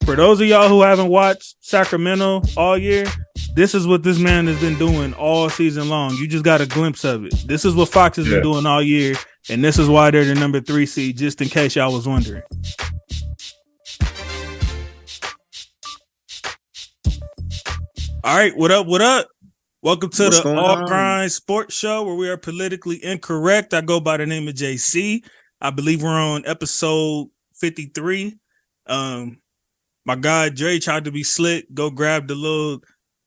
For those of y'all who haven't watched Sacramento all year, this is what this man has been doing all season long. You just got a glimpse of it. This is what Fox has been doing all year, and this is why they're the number 3 seed, just in case y'all was wondering. All right, what up, what up? Welcome to the All Grind Sports Show, where we are politically incorrect. I go by the name of JC. I believe we're on episode 53. My guy Dre tried to be slick, go grab the little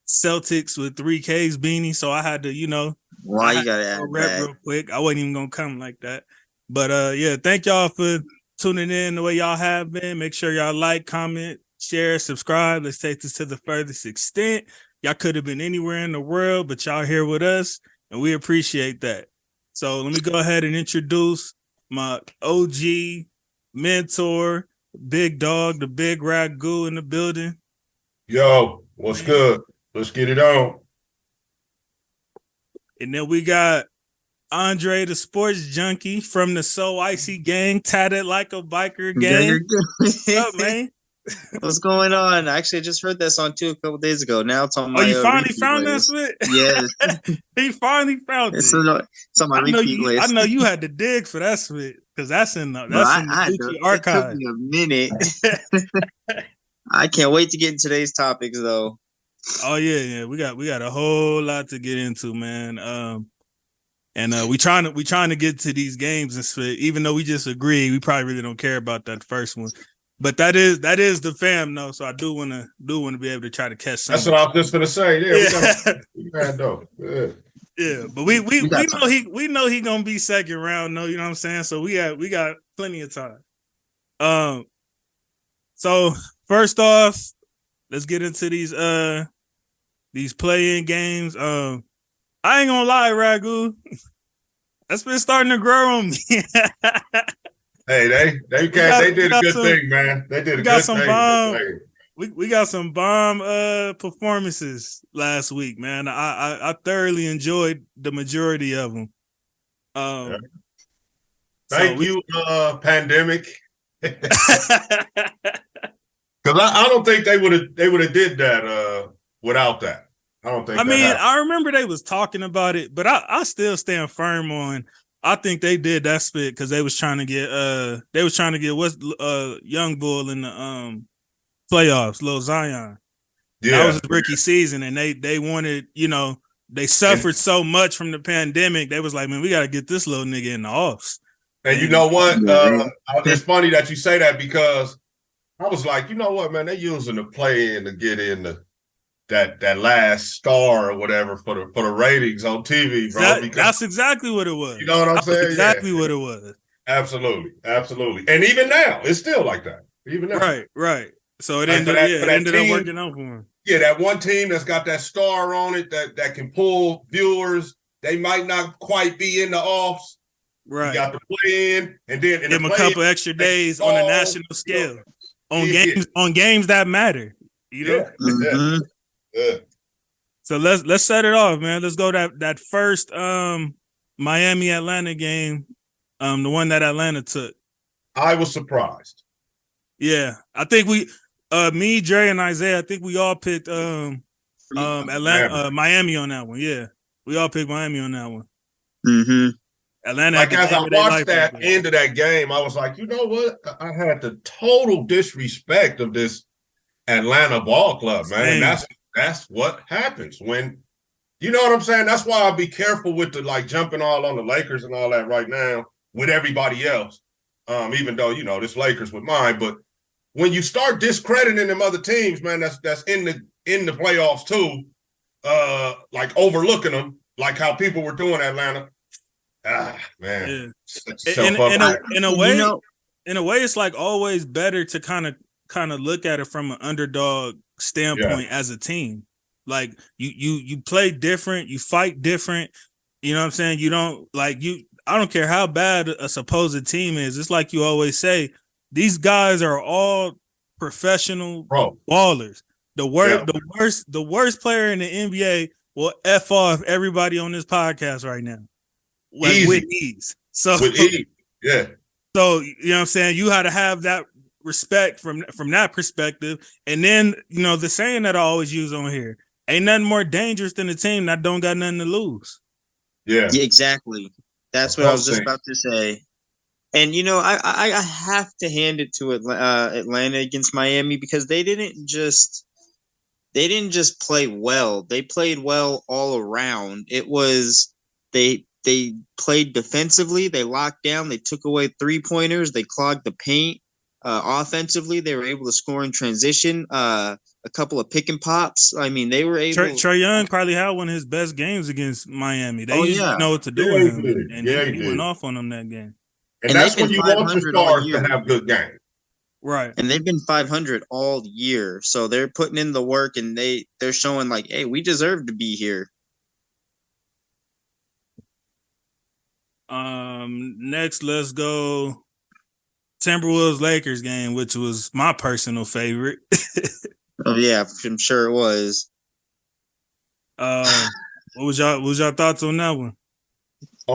Celtics with 3Ks beanie, so I had to, why you gotta add that real quick. I wasn't even gonna come like that, but yeah, thank y'all for tuning in the way y'all have been. Make sure y'all like, comment, share, subscribe. Let's take this to the furthest extent. Y'all could have been anywhere in the world, but y'all here with us, and we appreciate that. So let me go ahead and introduce my OG mentor, Big Dog, the Big Ragu in the building. Yo, what's good? Let's get it on. And then we got Andre, the sports junkie from the So Icy gang, tatted like a biker gang. What's up, man? What's going on? Actually, I just heard that song too a couple days ago. Now it's on my you finally found that shit? Yes. He finally found it. It's on my repeat list. I know you had to dig for that shit because that's in the Gucci archive. It took me a minute. I can't wait to get into today's topics though. Oh yeah. We got a whole lot to get into, man. And we trying to get to these games and shit. Even though we just agree, we probably really don't care about that first one. But that is the fam though, so I do want to be able to try to catch something. That's what I was just gonna say. We got dope. Yeah, but we know he gonna be second round, though. You know what I'm saying? So we got plenty of time. So first off, let's get into these play-in games. I ain't gonna lie, Ragu. That's been starting to grow on me. Hey, they did a good thing, man. They did a good thing. We got some bomb performances last week, man. I thoroughly enjoyed the majority of them. Thank you, pandemic. Because I don't think they would have did that wid that. I don't think. I remember they was talking about it, but I still stand firm on. I think they did that spit because they was trying to get what's Young Bull in the playoffs, Lil Zion. Yeah. That was his rookie season, and they wanted, they suffered so much from the pandemic. They was like, man, we got to get this little nigga in the offs. And you know what? It's funny that you say that because I was like, you know what, man, they using the play-in to get in that last star or whatever for the ratings on TV, bro. That's exactly what it was. You know what I'm saying? Exactly what it was. Absolutely. And even now, it's still like that. Even now. Right. So it ended up working out for him. Yeah, that one team that's got that star on it that can pull viewers, they might not quite be in the offs. Right. You got to play in, and then give them a couple extra days on a national scale. On games that matter. You know? Yeah. Mm-hmm. Yeah. So let's set it off, man. Let's go that first Miami Atlanta game, the one that Atlanta took. I was surprised. Yeah, I think me, Dre, and Isaiah, I think we all picked Atlanta, Miami on that one. Yeah, we all picked Miami on that one. Mm-hmm. Atlanta. Like as I watched that end of that game, I was like, you know what? I had the total disrespect of this Atlanta ball club, man. And that's what happens when, you know what I'm saying? That's why I'll be careful with the jumping all on the Lakers and all that right now with everybody else. Even though, this Lakers with mine, but when you start discrediting them other teams, man, that's in the playoffs too, overlooking them, like how people were doing Atlanta. Man. Yeah. In a way, it's like always better to kind of look at it from an underdog standpoint as a team. Like you play different, you fight different. You know what I'm saying? You don't I don't care how bad a supposed team is. It's like you always say, these guys are all professional ballers. The worst player in the NBA will F off everybody on this podcast right now. With ease. So with ease. Yeah. So, you know what I'm saying? You had to have that respect from that perspective. And then, you know, the saying that I always use on here, ain't nothing more dangerous than a team that don't got nothing to lose. Yeah, exactly. That's what I was just about to say. And, you know, I have to hand it to Atlanta against Miami because they didn't just play well. They played well all around. It was they played defensively. They locked down. They took away 3-pointers. They clogged the paint. Offensively, they were able to score in transition. A couple of pick and pops. I mean, they were able. Trae Young probably had one of his best games against Miami. They usually know what to do with him, and he went off on them that game. And that's when you want your stars to have good games. Right. And they've been 500 all year. So they're putting in the work and they're showing like, hey, we deserve to be here. Next, let's go Timberwolves Lakers game, which was my personal favorite. Oh yeah, I'm sure it was. What was y'all thoughts on that one?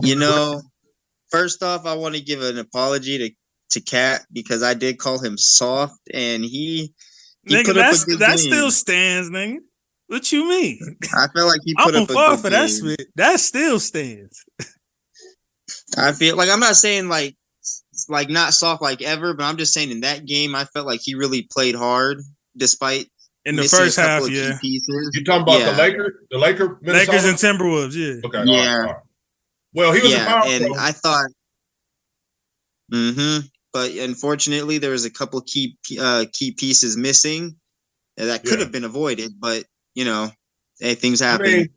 You know, first off, I want to give an apology to Cat because I did call him soft, and he nigga, put up a good that game. still stands, nigga. What you mean? I feel like he put up a good for game. That still stands. I feel like I'm not saying like not soft like ever, but I'm just saying in that game I felt like he really played hard despite in the first half. Yeah, you talking about the Lakers and Timberwolves? Yeah. Okay. Yeah. All right. Well, he was a power and pro. I thought. But unfortunately, there was a couple key pieces missing that could have been avoided. But you know, hey, things happen.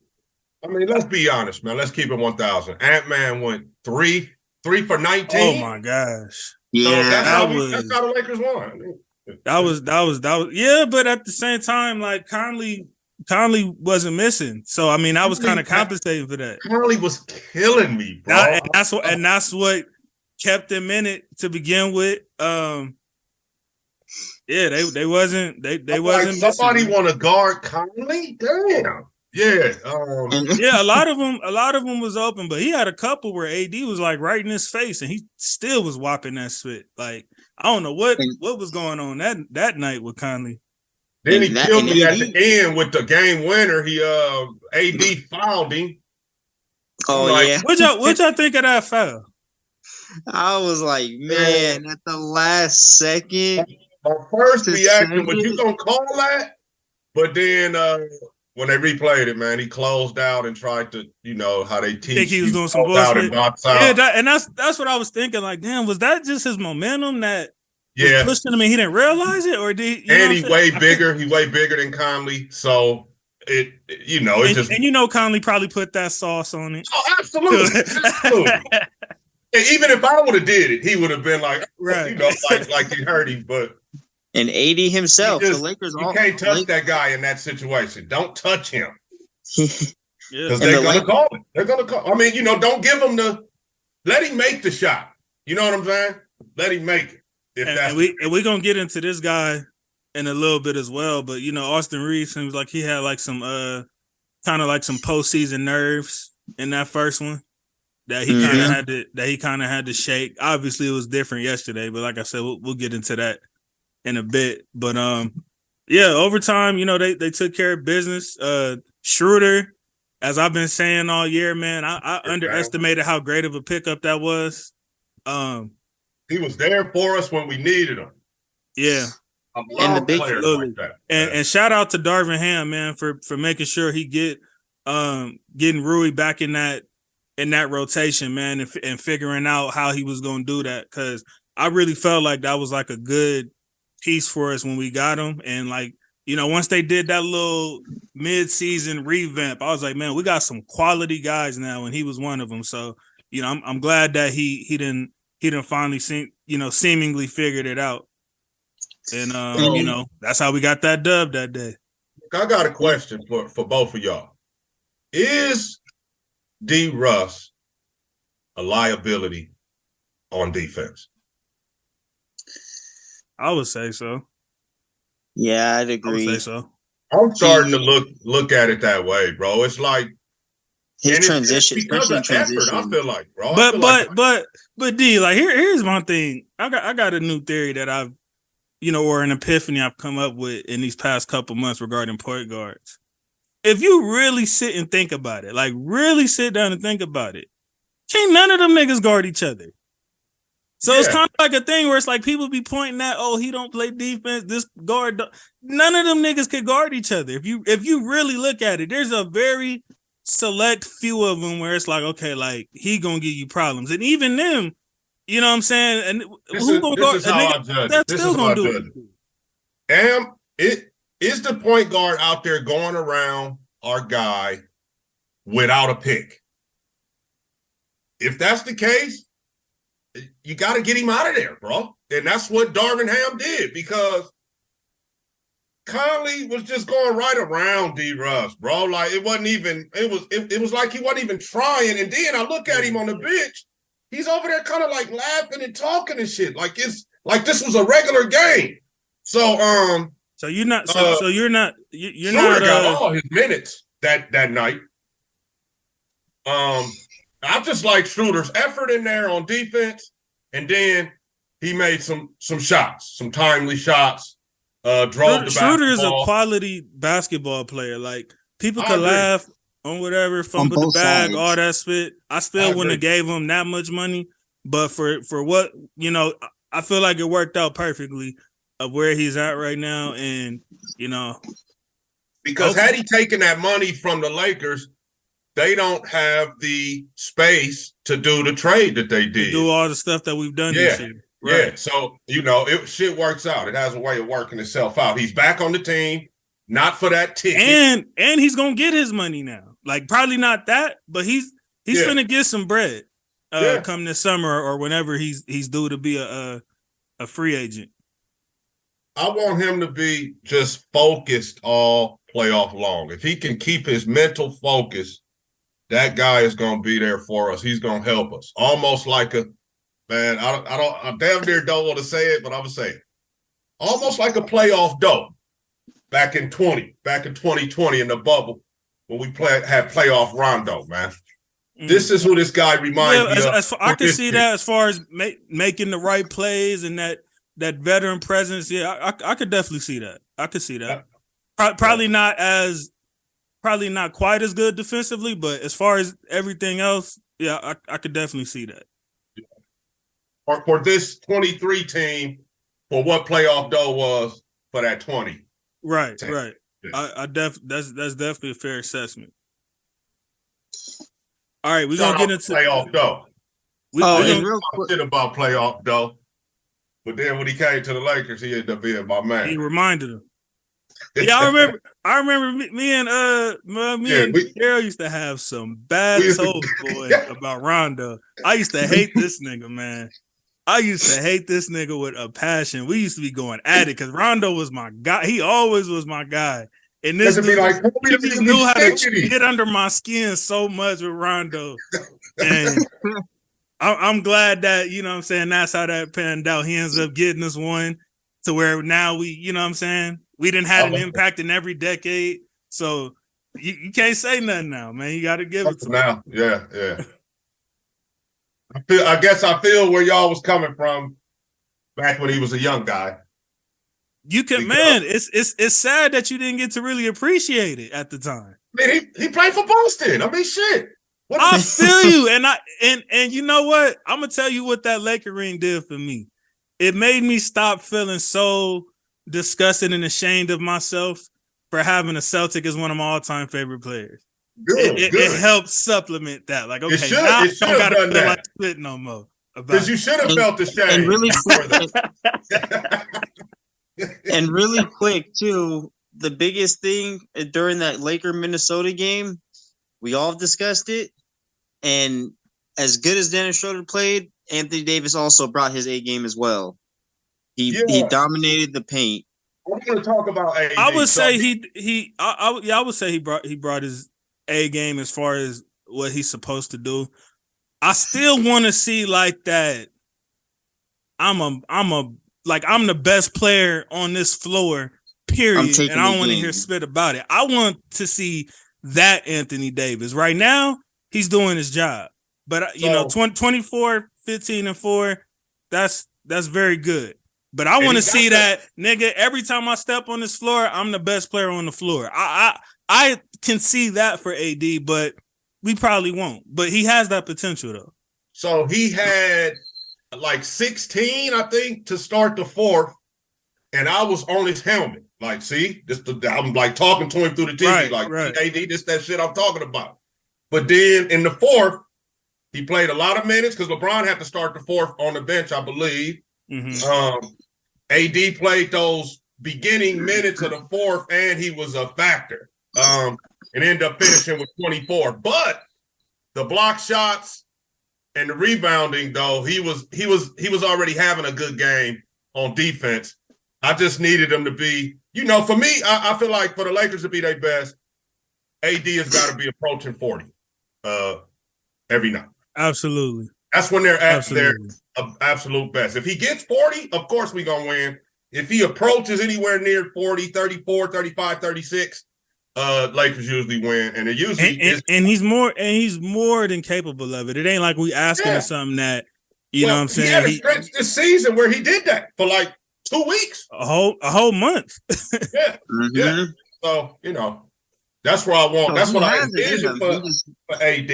I mean, let's be honest, man. Let's keep it 1,000. Ant-Man went 3 for 19. Oh my gosh! Yeah, so that's how the Lakers won. I mean, that was. Yeah, but at the same time, like Conley wasn't missing, so I mean, I was kind of compensating for that. Conley was killing me, bro. And that's what kept them in it to begin with. Yeah, they wasn't somebody want to guard Conley? Damn. Yeah. Yeah, a lot of them was open, but he had a couple where AD was like right in his face and he still was whopping that spit. Like, I don't know what was going on that night with Conley. Then he killed me at the end with the game winner. He AD fouled him. Oh yeah. What'd y'all think of that foul? I was like, man, at the last second. My first reaction was, you gonna call that? But then when they replayed it, man, he closed out and tried to, you know, how they teach. Think he was doing some bullshit. And that's what I was thinking. Like, damn, was that just his momentum that was pushing him and he didn't realize it, or did? He way bigger. He way bigger than Conley, so it and you know Conley probably put that sauce on it. Oh, absolutely. And even if I would have did it, he would have been like, right, you know, like he hurt him, but. And AD himself, the Lakers. You can't touch that guy in that situation. Don't touch him. Because they're going to call it. They're going to call. I mean, you know, don't give him let him make the shot. You know what I'm saying? Let him make it. We're going to get into this guy in a little bit as well. But, you know, Austin Reeves seems like he had like some kind of like some postseason nerves in that first one that he kind of had to shake. Obviously, it was different yesterday. But like I said, we'll get into that in a bit, but overtime, you know, they took care of business. Schroeder, as I've been saying all year, man, I underestimated how great of a pickup that was. He was there for us when we needed him. Yeah, and the big like that. And shout out to Darvin Ham, man, for making sure he getting Rui back in that rotation, man, and figuring out how he was going to do that, because I really felt like that was like a good piece for us when we got him. And like, you know, once they did that little mid-season revamp, I was like, man, we got some quality guys now, and he was one of them. So, you know, I'm glad that he didn't finally seemingly figured it out. And you know, that's how we got that dub that day. I got a question for both of y'all. Is D Russ a liability on defense? I would say so. Yeah, I'd agree. I would say so. I'm starting to look at it that way, bro. It's like his transition, because of effort, I feel like, bro. But D, like here's my thing. I got a new theory that or an epiphany I've come up with in these past couple months regarding point guards. If you really sit and think about it, like really sit down and think about it, can't none of them niggas guard each other. So it's kind of like a thing where it's like people be pointing at, oh, he don't play defense, this guard. None of them niggas could guard each other. If you really look at it, there's a very select few of them where it's like, okay, like he gonna give you problems. And even them, you know what I'm saying? And who gonna guard? This is how I judge it. This is how I judge it. Is the point guard out there going around our guy without a pick? If that's the case, you got to get him out of there, bro. And that's what Darvin Ham did, because Conley was just going right around D. Russ, bro. Like it wasn't even. It was like he wasn't even trying. And then I look at him on the bench. He's over there kind of like laughing and talking and shit. Like it's like this was a regular game. So So you're not. So you're not. You're Schroeder not. Got all his minutes that night. I just like Schroeder's effort in there on defense, and then he made some shots, some timely shots. Schroeder is a quality basketball player. Like people could laugh on whatever, fumble the bag, all that spit. I still wouldn't have gave him that much money, but for what I feel like it worked out perfectly of where he's at right now, and because had he taken that money from the Lakers, they don't have the space to do the trade that they did. To do all the stuff that we've done this year. Right. Yeah. So, shit works out. It has a way of working itself out. He's back on the team, not for that ticket. And he's going to get his money now. Like, probably not that, but he's going to get some bread come this summer or whenever he's due to be a free agent. I want him to be just focused all playoff long. If he can keep his mental focus, that guy is going to be there for us. He's going to help us. Almost like I damn near don't want to say it, but I'm going to say it. Almost like a playoff dope back in 2020 in the bubble when we had playoff Rondo, man. This is who this guy reminds me of. I can see that as far as making the right plays and that veteran presence. Yeah, I could definitely see that. I could see that. Probably not quite as good defensively, but as far as everything else, yeah, I could definitely see that. For this 23 team, for what playoff dough was for that 20. Right. Yeah. That's definitely a fair assessment. All right, we're gonna get into playoff dough. Real quick shit about playoff dough, but then when he came to the Lakers, he ended up being my man. He reminded him. Yeah, I remember me and Daryl used to have some bad souls, boy, about Rondo. I used to hate this nigga, man. I used to hate this nigga with a passion. We used to be going at it because Rondo was my guy. He always was my guy. And this dude, he knew how to get under my skin so much with Rondo. And I'm glad that, you know what I'm saying, that's how that panned out. He ends up getting us one to where now we, you know what I'm saying, we didn't have an impact in every decade. So you can't say nothing now, man. You got to give it to now. Him. Yeah. I guess I feel where y'all was coming from back when he was a young guy. You can, man. It's sad that you didn't get to really appreciate it at the time. I mean, he played for Boston. I mean, shit. I feel you, and you know what? I'm gonna tell you what that Laker ring did for me. It made me stop feeling so disgusted and ashamed of myself for having a Celtic as one of my all-time favorite players. Good. It helped supplement that. Like, okay, now I don't gotta feel like spit no more. Because you should have felt the shame. And really quick, too, the biggest thing during that Laker-Minnesota game, we all discussed it, and as good as Dennis Schroeder played, Anthony Davis also brought his A game as well. He dominated the paint. I'm going to talk about AD. I would say I would say he brought his A game as far as what he's supposed to do. I still want to see like that. I'm the best player on this floor, period. And I don't want to hear spit about it. I want to see that Anthony Davis. Right now, he's doing his job. But 24, 15, and 4, that's very good. But I want to see that, nigga. Every time I step on this floor, I'm the best player on the floor. I can see that for AD, but we probably won't. But he has that potential, though. So he had like 16, I think, to start the fourth, and I was on his helmet. Like, see, I'm like talking to him through the TV, AD, this that shit I'm talking about. But then in the fourth, he played a lot of minutes because LeBron had to start the fourth on the bench, I believe. Mm-hmm. AD played those beginning minutes of the fourth, and he was a factor. And ended up finishing with 24. But the block shots and the rebounding, though, he was already having a good game on defense. I just needed him to be, for me, I feel like for the Lakers to be their best, AD has got to be approaching 40 every night. Absolutely. That's when they're at their absolute best. If he gets 40, of course we're going to win. If he approaches anywhere near 40, 34, 35, 36, Lakers usually win. And it usually is. And he's more than capable of it. It ain't like we asking for something that, you know what I'm saying? He had a stretch this season where he did that for like 2 weeks. A whole month. Yeah. Mm-hmm. Yeah. So, that's where I want. That's what I envision for AD.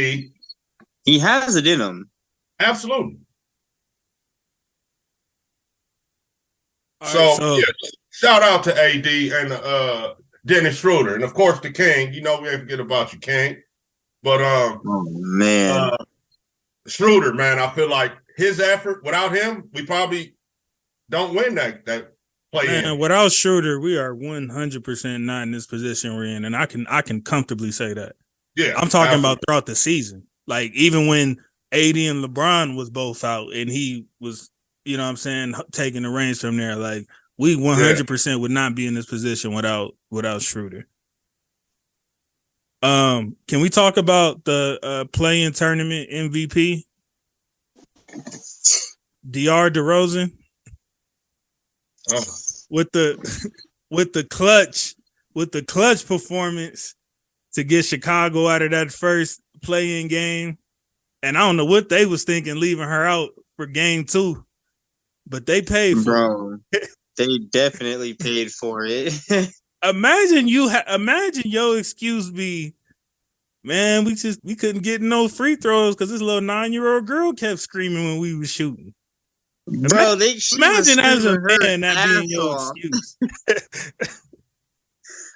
He has it in him. Absolutely. So shout out to AD and Dennis Schroeder. And of course the King. We ain't forget about you, King. But oh man. Schroeder, man, I feel like his effort, without him, we probably don't win that play. Man, without Schroeder, we are 100% not in this position we're in. And I can comfortably say that. Yeah. I'm talking about throughout the season. Like even when AD and LeBron was both out and he was, taking the reins from there. Like we 100% would not be in this position without Schroeder. Can we talk about the play-in tournament MVP? DeAndre DeRozan with the clutch performance to get Chicago out of that first play-in game. And I don't know what they was thinking leaving her out for game 2. But they paid for it. They definitely paid for it. Imagine your excuse be, man, we couldn't get no free throws because this little 9-year-old girl kept screaming when we was shooting. Bro, imagine as a man that being your excuse.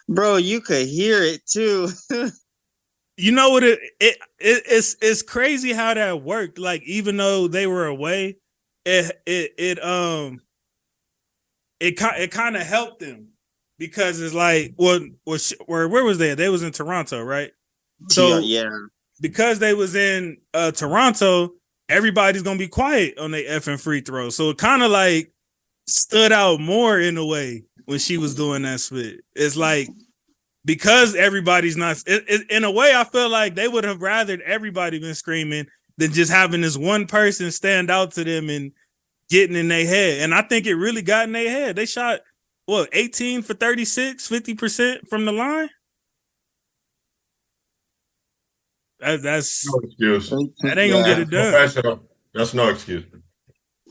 Bro, you could hear it too. You know what it's crazy how that worked. Like even though they were away, it kind of helped them because it's like where was they? They was in Toronto, right? So yeah. Because they was in Toronto, everybody's gonna be quiet on their effing free throws. So it kind of like stood out more in a way when she was doing that split. It's like because everybody's not in a way, I feel like they would have rather everybody been screaming than just having this one person stand out to them and getting in their head. And I think it really got in their head. They shot 18 for 36, 50% from the line. That's no excuse. That ain't gonna get it done. That's no excuse.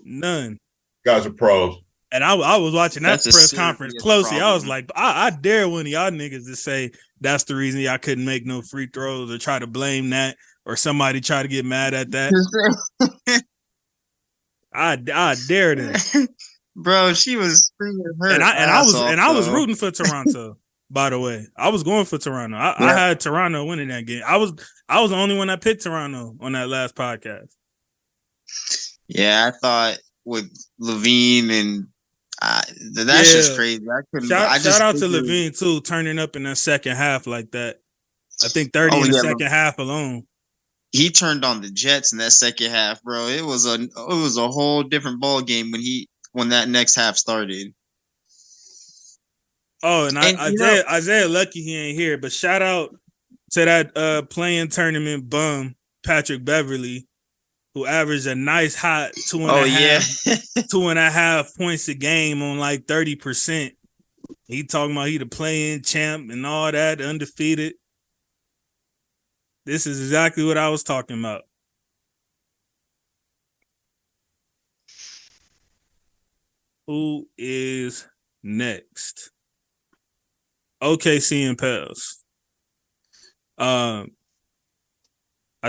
None. You guys are pros. And I was watching that press conference closely. I was like, I dare one of y'all niggas to say that's the reason y'all couldn't make no free throws or try to blame that or somebody try to get mad at that. I dare that. Bro, she was screaming her I was rooting for Toronto, by the way. I was going for Toronto. I had Toronto winning that game. I was the only one that picked Toronto on that last podcast. Yeah, I thought with Levine and that's just crazy. Shout out to Levine too, turning up in that second half like that. I think 30 in the second half alone. He turned on the Jets in that second half, bro. It was a whole different ball game when that next half started. Oh, and Isaiah lucky he ain't here, but shout out to that playing tournament bum Patrick Beverly, who averaged a nice hot 2.5 points a game on like 30%. He talking about he the play-in champ and all that, undefeated. This is exactly what I was talking about. Who is next? OKC and Pels. I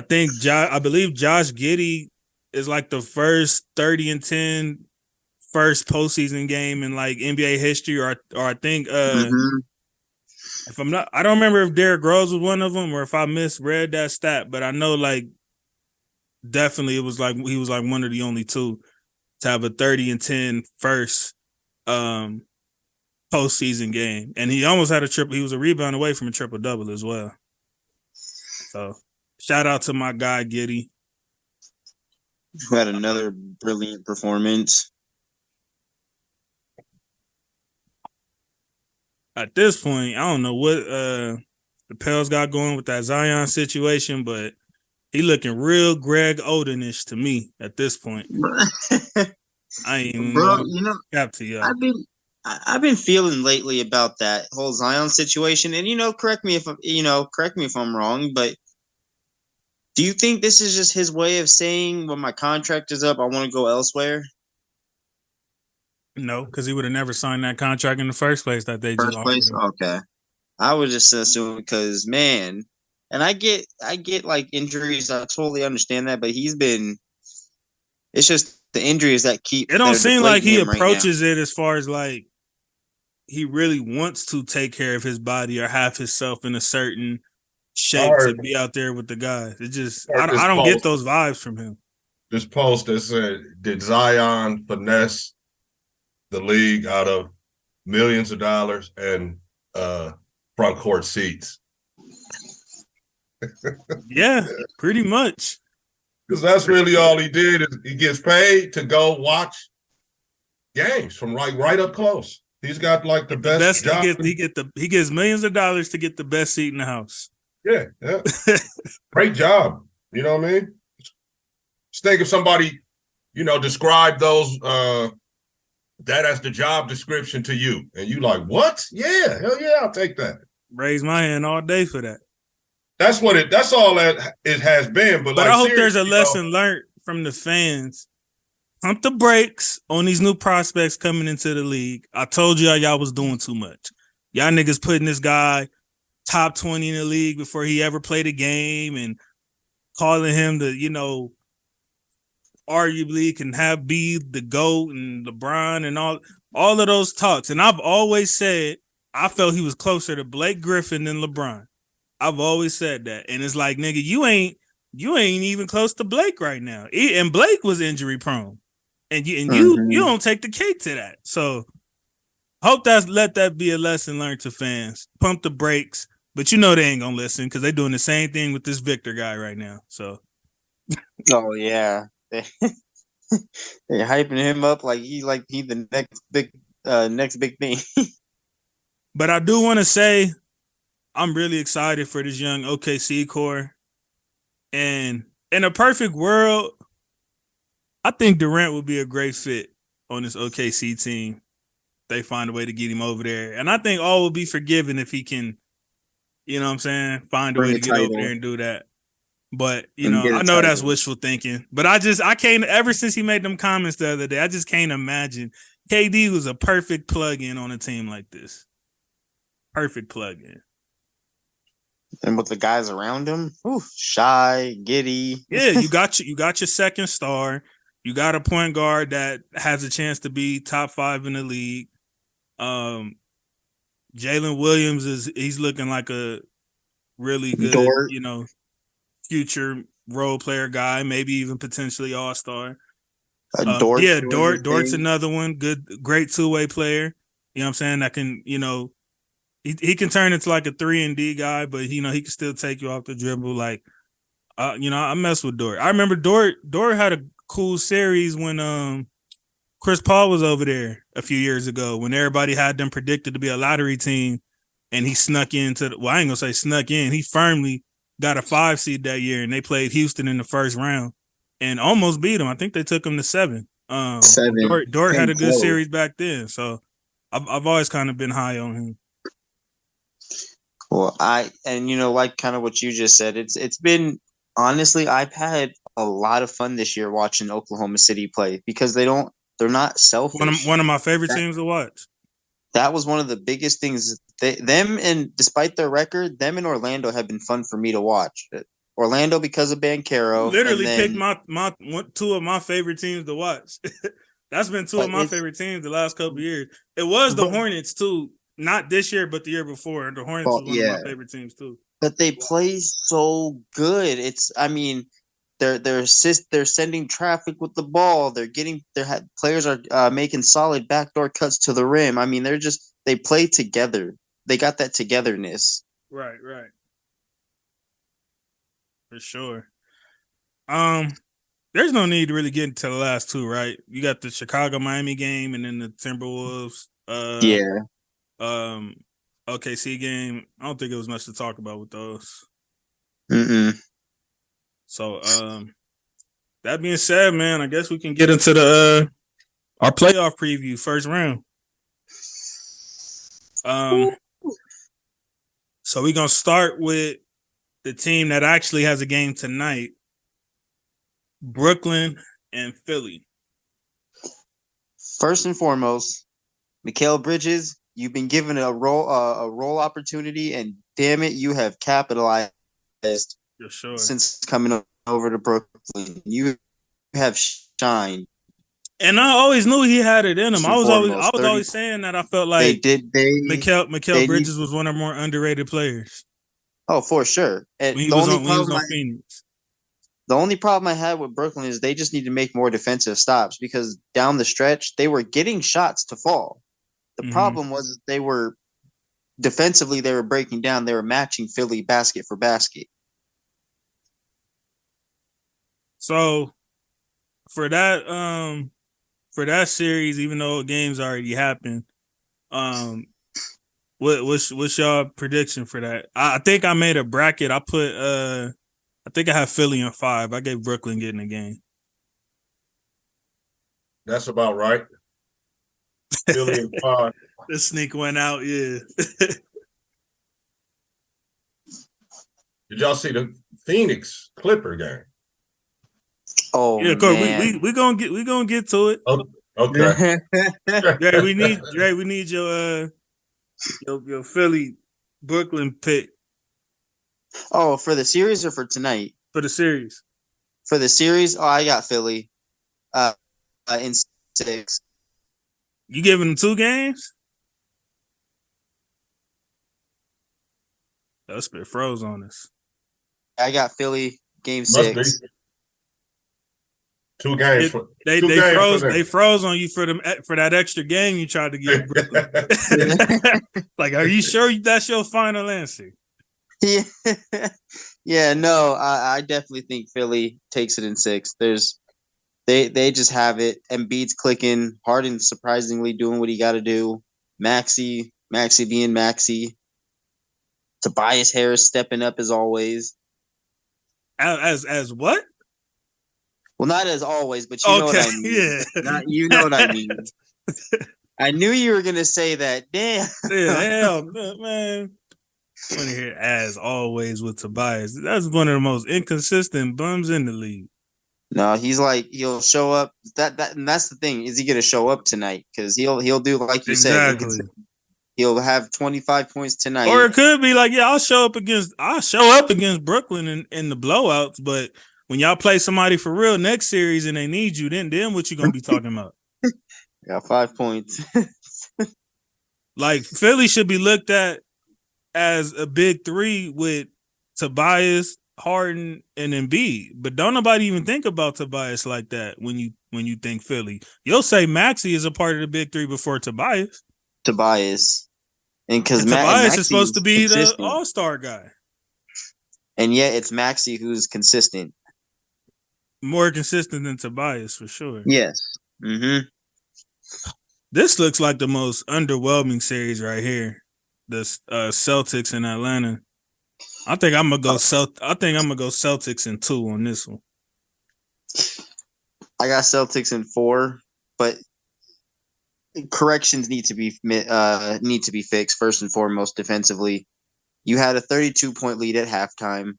believe Josh Giddey is like the first 30-10 first postseason game in like NBA history, or I think if I'm not, I don't remember if Derrick Rose was one of them or if I misread that stat, but I know like definitely it was like he was like one of the only two to have a 30-10 first postseason game, and he almost had a triple. He was a rebound away from a triple double as well. So shout out to my guy Giddey, who had another brilliant performance. At this point, I don't know what the Pels got going with that Zion situation, but he looking real Greg Odenish to me at this point. I ain't even cap to y'all. I've been feeling lately about that whole Zion situation, and correct me if I'm wrong, but do you think this is just his way of saying when my contract is up, I want to go elsewhere? No, because he would have never signed that contract in the first place that they just offered him. Okay. I was just assuming because, man, and I get like injuries. I totally understand that, but it's just the injuries that keep. It don't seem like he approaches it as far as like he really wants to take care of his body or have himself in a certain shape to be out there with the guys. It just, I don't get those vibes from him. This post that said, did Zion finesse the league out of millions of dollars and front court seats? Yeah, pretty much. Because that's really all he did. Is he gets paid to go watch games from right up close. He's got like the best job. He gets millions of dollars to get the best seat in the house. Yeah. Great job. You know what I mean? Just think if somebody, described those that as the job description to you, and you like, what? Yeah, hell yeah, I'll take that. Raise my hand all day for that. That's all that it has been. But I hope there's a lesson learned from the fans. Pump the brakes on these new prospects coming into the league. I told y'all was doing too much. Y'all niggas putting this guy top 20 in the league before he ever played a game and calling him the, arguably can be the GOAT and LeBron and all of those talks. And I've always said I felt he was closer to Blake Griffin than LeBron. I've always said that. And it's like, nigga, you ain't even close to Blake right now. And Blake was injury prone. And you don't take the cake to that. So hope let that be a lesson learned to fans. Pump the brakes. But they ain't gonna listen because they're doing the same thing with this Victor guy right now. So oh yeah. They're hyping him up like he the next big thing. But I do want to say I'm really excited for this young OKC core. And in a perfect world, I think Durant would be a great fit on this OKC team. They find a way to get him over there. And I think all will be forgiven if he can, find a way to get over there and do that. But, I know that's wishful thinking. But I can't, ever since he made them comments the other day, I just can't imagine. KD was a perfect plug-in on a team like this. Perfect plug-in. And with the guys around him, Shy, Giddey. Yeah, you got your second star. You got a point guard that has a chance to be top 5 in the league. Jalen Williams he's looking like a really good, future role player guy, maybe even potentially all-star. Dort's another one. Great two-way player. You know what I'm saying? That can, he can turn into like a 3-and-D guy, but he can still take you off the dribble. Like, I mess with Dort. I remember Dort had a cool series when Chris Paul was over there a few years ago when everybody had them predicted to be a lottery team, and he snuck into I ain't gonna say snuck in. He firmly got a 5 seed that year, and they played Houston in the first round and almost beat them. I think they took him to 7. Dort had a good series back then, so I've always kind of been high on him. Well, like kind of what you just said, it's been, honestly, I've had a lot of fun this year watching Oklahoma City play because they don't They're not selfish. One of my favorite teams to watch. That was one of the biggest things. Despite their record, them and Orlando have been fun for me to watch. Orlando because of Banchero. Literally picked my two of my favorite teams to watch. That's been two of my favorite teams the last couple of years. It was the Hornets too, not this year, but the year before. The Hornets was one of my favorite teams too. But they play so good. They're sending traffic with the ball. Players are making solid backdoor cuts to the rim. I mean, they play together. They got that togetherness. Right. For sure. There's no need to really get into the last two, right? You got the Chicago-Miami game and then the Timberwolves. OKC game. I don't think it was much to talk about with those. So, that being said, man, I guess we can get into the our playoff preview, first round. So we're gonna start with the team that actually has a game tonight, Brooklyn and Philly. First and foremost, Mikal Bridges, you've been given a role opportunity, and damn it, you have capitalized. For sure. Since coming over to Brooklyn, you have shined. And I always knew he had it in him. I was always saying that I felt like Mikal Bridges was one of the more underrated players. Oh, for sure. And when he was on Phoenix. The only problem I had with Brooklyn is they just need to make more defensive stops because down the stretch they were getting shots to fall. The problem was they were defensively they were breaking down. They were matching Philly basket for basket. So for that series, even though games already happened, what's y'all prediction for that? I think I made a bracket. I put I think I have Philly in 5. I gave Brooklyn getting a game. That's about right. Philly in 5. The sneak went out, yeah. Did y'all see the Phoenix Clipper game? Oh yeah, man. we gonna get to it. Oh, okay. Dre, we need your Philly Brooklyn pick. Oh, for the series or for tonight? For the series. For the series, I got Philly in 6. You giving them 2 games? That spit froze on us. I got Philly game 6. 2 games. They froze on you for that extra game you tried to give Brooklyn. Like, are you sure that's your final answer? Yeah, no, I definitely think Philly takes it in 6. They just have it. Embiid's clicking. Harden surprisingly doing what he got to do. Maxey being Maxey. Tobias Harris stepping up as always. As what? Well, not as always, but you know what I mean. Yeah. You know what I mean. I knew you were gonna say that. Damn. Yeah, hell, man. I want to hear as always with Tobias. That's one of the most inconsistent bums in the league. No, he'll show up. And that's the thing. Is he gonna show up tonight? Because he'll do like you said. He'll have 25 points tonight. Or it could be like, yeah, I'll show up against Brooklyn in the blowouts, but when y'all play somebody for real next series and they need you, then what you gonna be talking about? Got 5 points. Like Philly should be looked at as a big 3 with Tobias, Harden, and Embiid, but don't nobody even think about Tobias like that when you think Philly. You'll say Maxey is a part of the big 3 before Tobias. And because Tobias is supposed to be the all-star guy, and yet it's Maxey who's consistent, more consistent than Tobias for sure. Yes. This looks like the most underwhelming series right here. The Celtics in Atlanta. I think I'm gonna go Celtics in 2 on this one. I got Celtics in 4, but corrections need to be fixed first and foremost defensively. You had a 32-point lead at halftime.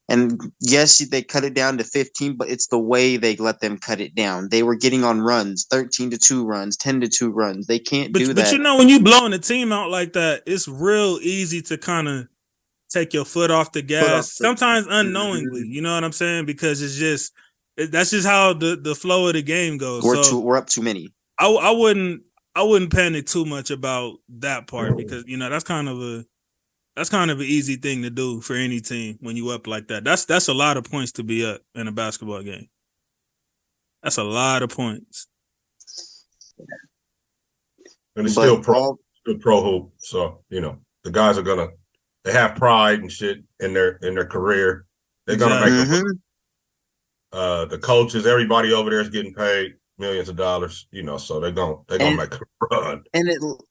And yes, they cut it down to 15, but it's the way they let them cut it down. They were getting on runs, 13-2 runs, 10-2 runs. They can't do that. But you know, when you blowing a team out like that, it's real easy to kind of take your foot off the gas, sometimes unknowingly. You know what I'm saying? Because that's just how the flow of the game goes. We're up too many. I wouldn't panic too much about that part because that's kind of an easy thing to do for any team when you up like that. That's a lot of points to be up in a basketball game. That's a lot of points. And it's still pro hoop, so the guys are they have pride and shit in their career. They're gonna make them. The coaches, everybody over there is getting paid millions of dollars, so they're gonna make a run. And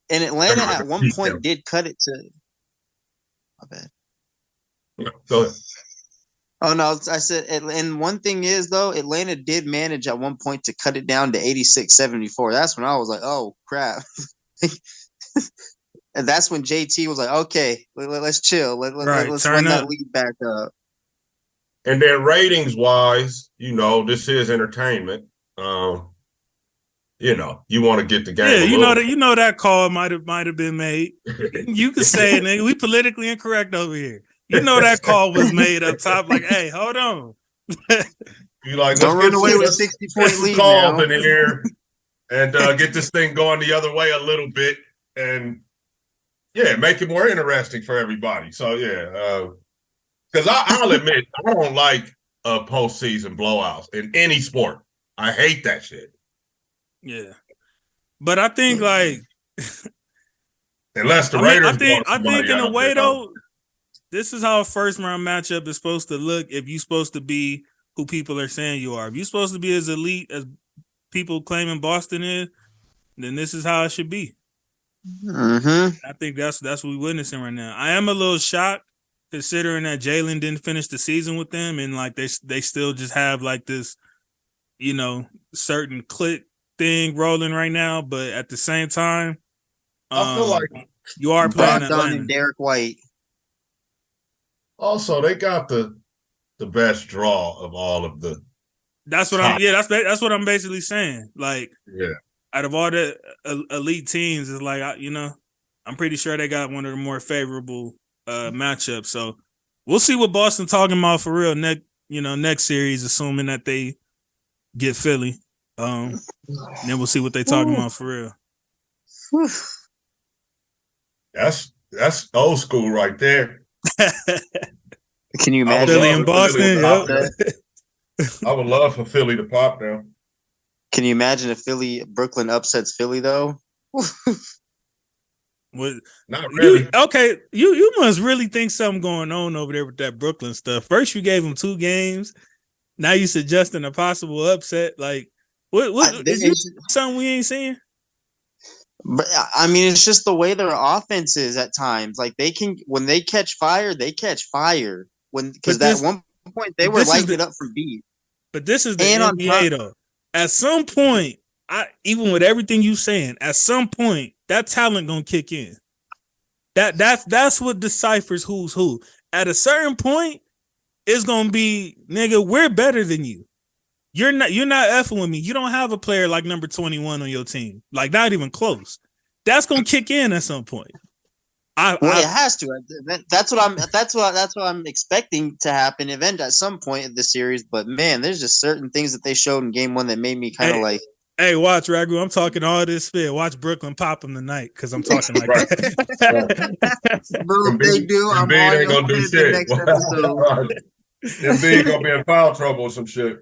Atlanta at one point did cut it to. My bad. Go ahead. Oh no, I said, and one thing is though, Atlanta did manage at one point to cut it down to 86-74. That's when I was like, oh crap. And that's when JT was like, okay, let's chill. Let's run that lead back up. And then ratings wise, this is entertainment. You want to get the game. Yeah, that call might have been made. You could say it, nigga. We politically incorrect over here. That call was made up top. Like, hey, hold on. You like, don't run away with a 60-point lead now. In here and get this thing going the other way a little bit, and make it more interesting for everybody. So because I'll admit I don't like postseason blowouts in any sport. I hate that shit. Yeah, but I think like unless the Raiders, I think in a way though, this is how a first round matchup is supposed to look. If you're supposed to be who people are saying you are, if you're supposed to be as elite as people claiming Boston is, then this is how it should be. Mm-hmm. I think that's what we're witnessing right now. I am a little shocked considering that Jalen didn't finish the season with them, and like they still just have like this, certain click thing rolling right now. But at the same time, I feel like you are playing Atlanta and Derek White. Also, they got the best draw of all of the. That's what that's what I'm basically saying. Like, out of all the elite teams, it's like I'm pretty sure they got one of the more favorable matchups. So we'll see what Boston talking about for real next series, assuming that they get Philly. Then we'll see what they talking about for real. That's old school right there. Can you imagine Philly and Boston? I would love for Philly to pop now. Can you imagine if Brooklyn upsets Philly though? Not really. You must really think something going on over there with that Brooklyn stuff. First you gave them 2 games. Now you suggesting a possible upset. Like, what is something we ain't seeing? But I mean, it's just the way their offense is at times. Like when they catch fire, they catch fire. Because at one point they were lighting it up from deep. But this is the NBA though. At some point, even with everything you saying, at some point that talent gonna kick in. That's what deciphers who's who. At a certain point, it's gonna be, nigga, we're better than you. You're not effing with me. You don't have a player like number 21 on your team. Like, not even close. That's gonna kick in at some point. It has to. That's what I'm expecting to happen event at some point in the series. But man, there's just certain things that they showed in game 1 that made me kind of like. Hey, watch, Ragu. I'm talking all this spit. Watch Brooklyn pop them tonight because I'm talking like that. Bro, they do. I'm ain't gonna do shit. Next episode. Embiid gonna be in foul trouble or some shit.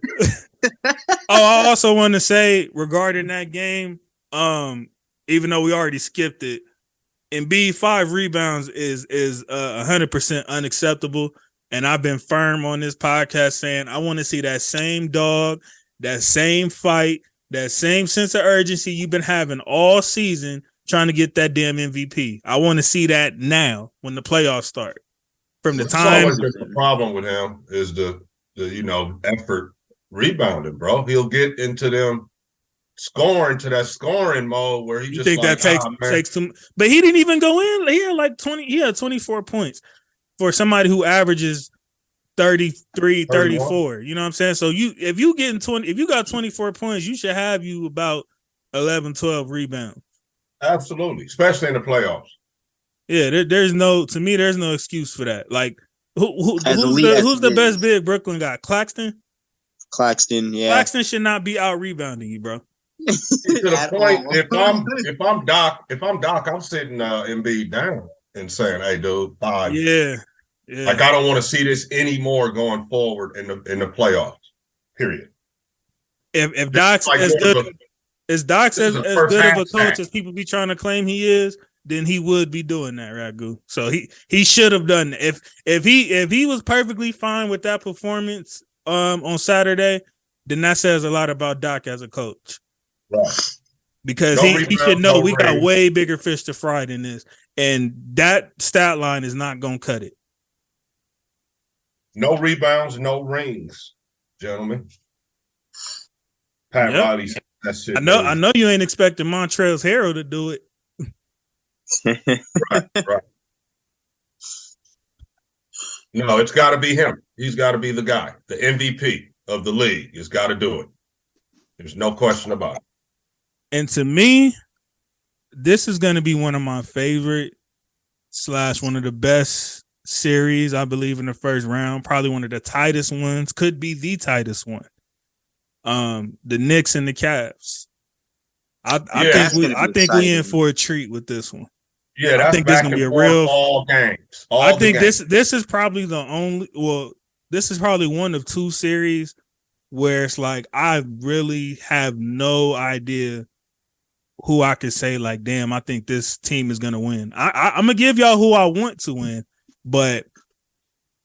I also want to say regarding that game, even though we already skipped it, Embiid 5 rebounds is 100% unacceptable, and I've been firm on this podcast saying I want to see that same dog, that same fight, that same sense of urgency you've been having all season trying to get that damn MVP. I want to see that now when the playoffs start. From the time the problem with him is the effort rebounding, bro. He'll get into them scoring mode where he takes too. But he didn't even go in. He had like 20. He had 24 points for somebody who averages 33, 34. You know what I'm saying? So if you got 24 points, you should have you about 11, 12 rebounds. Absolutely, especially in the playoffs. Yeah, there's no excuse for that. Like who's the best big Brooklyn guy? Claxton, yeah. Claxton should not be out rebounding you, bro. To the point, if I'm Doc, I'm sitting Embiid down and saying, "Hey, dude, yeah. Like I don't want to see this anymore going forward in the playoffs. Period." If Doc's like as good as good of a coach as people be trying to claim he is, then he would be doing that, Ragu. So he should have done that. If he was perfectly fine with that performance on Saturday, then that says a lot about Doc as a coach. Right. Because he should know we got way bigger fish to fry than this. And that stat line is not gonna cut it. No rebounds, no rings, gentlemen. Pat Riley's that shit. I know you ain't expecting Montrezl Harrell to do it. Right. No, it's got to be him. He's got to be the guy, the MVP of the league. He's got to do it. There's no question about it. And to me, this is going to be one of my favorite / one of the best series, I believe, in the first round. Probably one of the tightest ones. Could be the tightest one. The Knicks and the Cavs. I think we in for a treat with this one. Yeah, I think this is gonna be a real all games. I think this is probably this is probably one of two series where it's like I really have no idea who I could say like, damn, I think this team is gonna win. I'm gonna give y'all who I want to win, but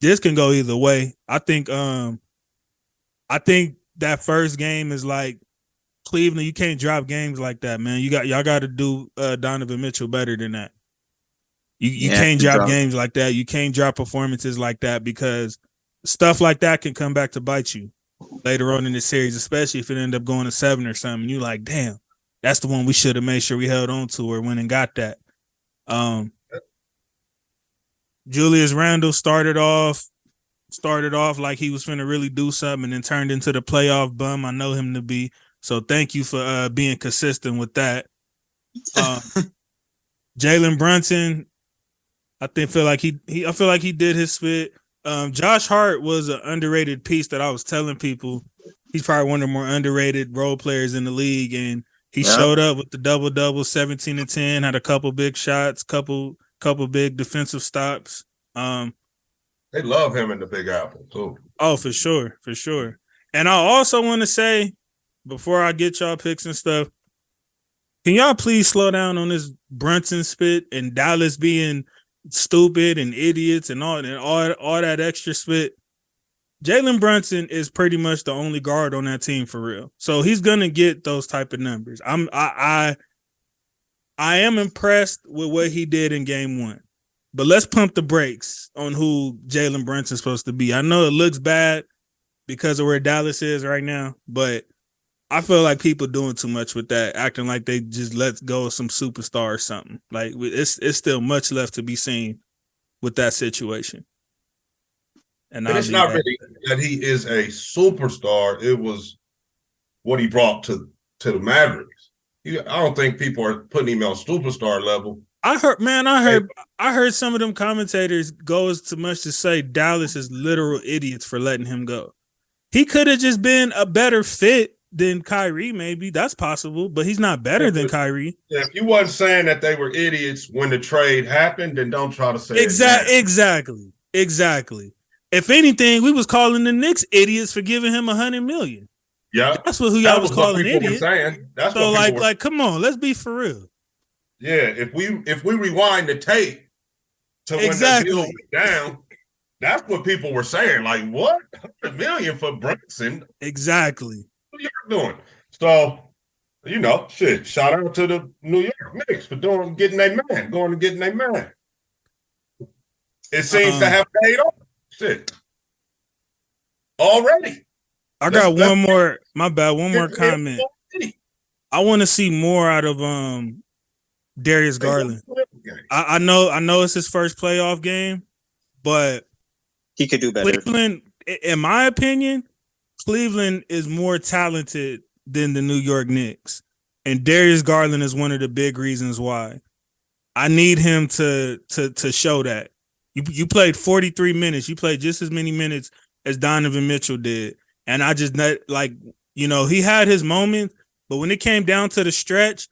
this can go either way. I think that first game is like Cleveland. You can't drop games like that, man. Y'all got to do Donovan Mitchell better than that. You can't drop games like that. You can't drop performances like that because stuff like that can come back to bite you later on in the series, especially if it end up going to 7 or something. You like, damn, that's the one we should have made sure we held on to or went and got that. Julius Randle started off like he was finna really do something and then turned into the playoff bum I know him to be. So thank you for being consistent with that. Jalen Brunson, I feel like he did his spit. Josh Hart was an underrated piece that I was telling people. He's probably one of the more underrated role players in the league, and he showed up with the double-double, 17 and 10, had a couple big shots, couple big defensive stops. They love him in the Big Apple too. Oh, for sure. And I also want to say, before I get y'all picks and stuff, can y'all please slow down on this Brunson spit and Dallas being stupid and idiots and all that extra spit? Jalen Brunson is pretty much the only guard on that team for real. So he's gonna get those type of numbers. I am impressed with what he did in game 1. But let's pump the brakes on who Jalen Brunson's supposed to be. I know it looks bad because of where Dallas is right now, but I feel like people doing too much with that, acting like they just let go of some superstar or something. Like it's still much left to be seen with that situation. And it's not really that he is a superstar. It was what he brought to the Mavericks. I don't think people are putting him on superstar level. I heard some of them commentators go as to much to say Dallas is literal idiots for letting him go. He could have just been a better fit than Kyrie, maybe. That's possible, but he's not better than Kyrie. If you wasn't saying that they were idiots when the trade happened, then don't try to say Exactly. If anything, we was calling the Knicks idiots for giving him $100 million. Yeah, that's what y'all was calling idiots. That's so like, come on, let's be for real. Yeah, if we rewind the tape to when that deal went down, that's what people were saying. Like, what? $100 million for Brunson? Exactly. What are you doing? So, shit. Shout out to the New York Knicks for getting their man. It seems to have paid off. Shit. Already. I got one more. My bad. One more comment. I want to see more out of Darius Garland. I know it's his first playoff game, but He could do better. Cleveland, in my opinion, Cleveland is more talented than the New York Knicks. And Darius Garland is one of the big reasons why. I need him to show that. You played 43 minutes. You played just as many minutes as Donovan Mitchell did. And I just he had his moments, but when it came down to the stretch,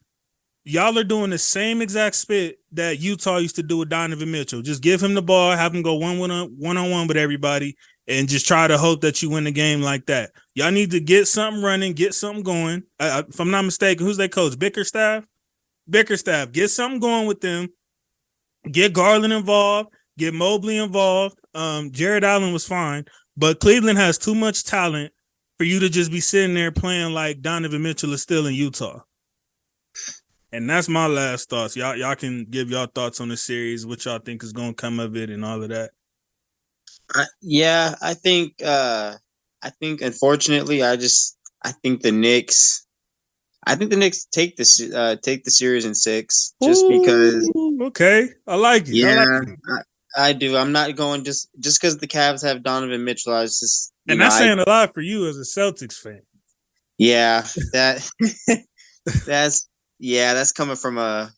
y'all are doing the same exact spit that Utah used to do with Donovan Mitchell. Just give him the ball, have him go one-on-one with everybody, and just try to hope that you win the game like that. Y'all need to get something running, get something going. If I'm not mistaken, who's their coach? Bickerstaff? Bickerstaff. Get something going with them. Get Garland involved. Get Mobley involved. Jared Allen was fine, but Cleveland has too much talent for you to just be sitting there playing like Donovan Mitchell is still in Utah. And that's my last thoughts. Y'all can give y'all thoughts on the series, what y'all think is going to come of it and all of that. I think unfortunately, I think the Knicks take the series in 6 just because. Okay, I like it. Yeah, I like it. I do. I'm not going just because the Cavs have Donovan Mitchell. I was just that's saying a lot for you as a Celtics fan. Yeah, that's coming from a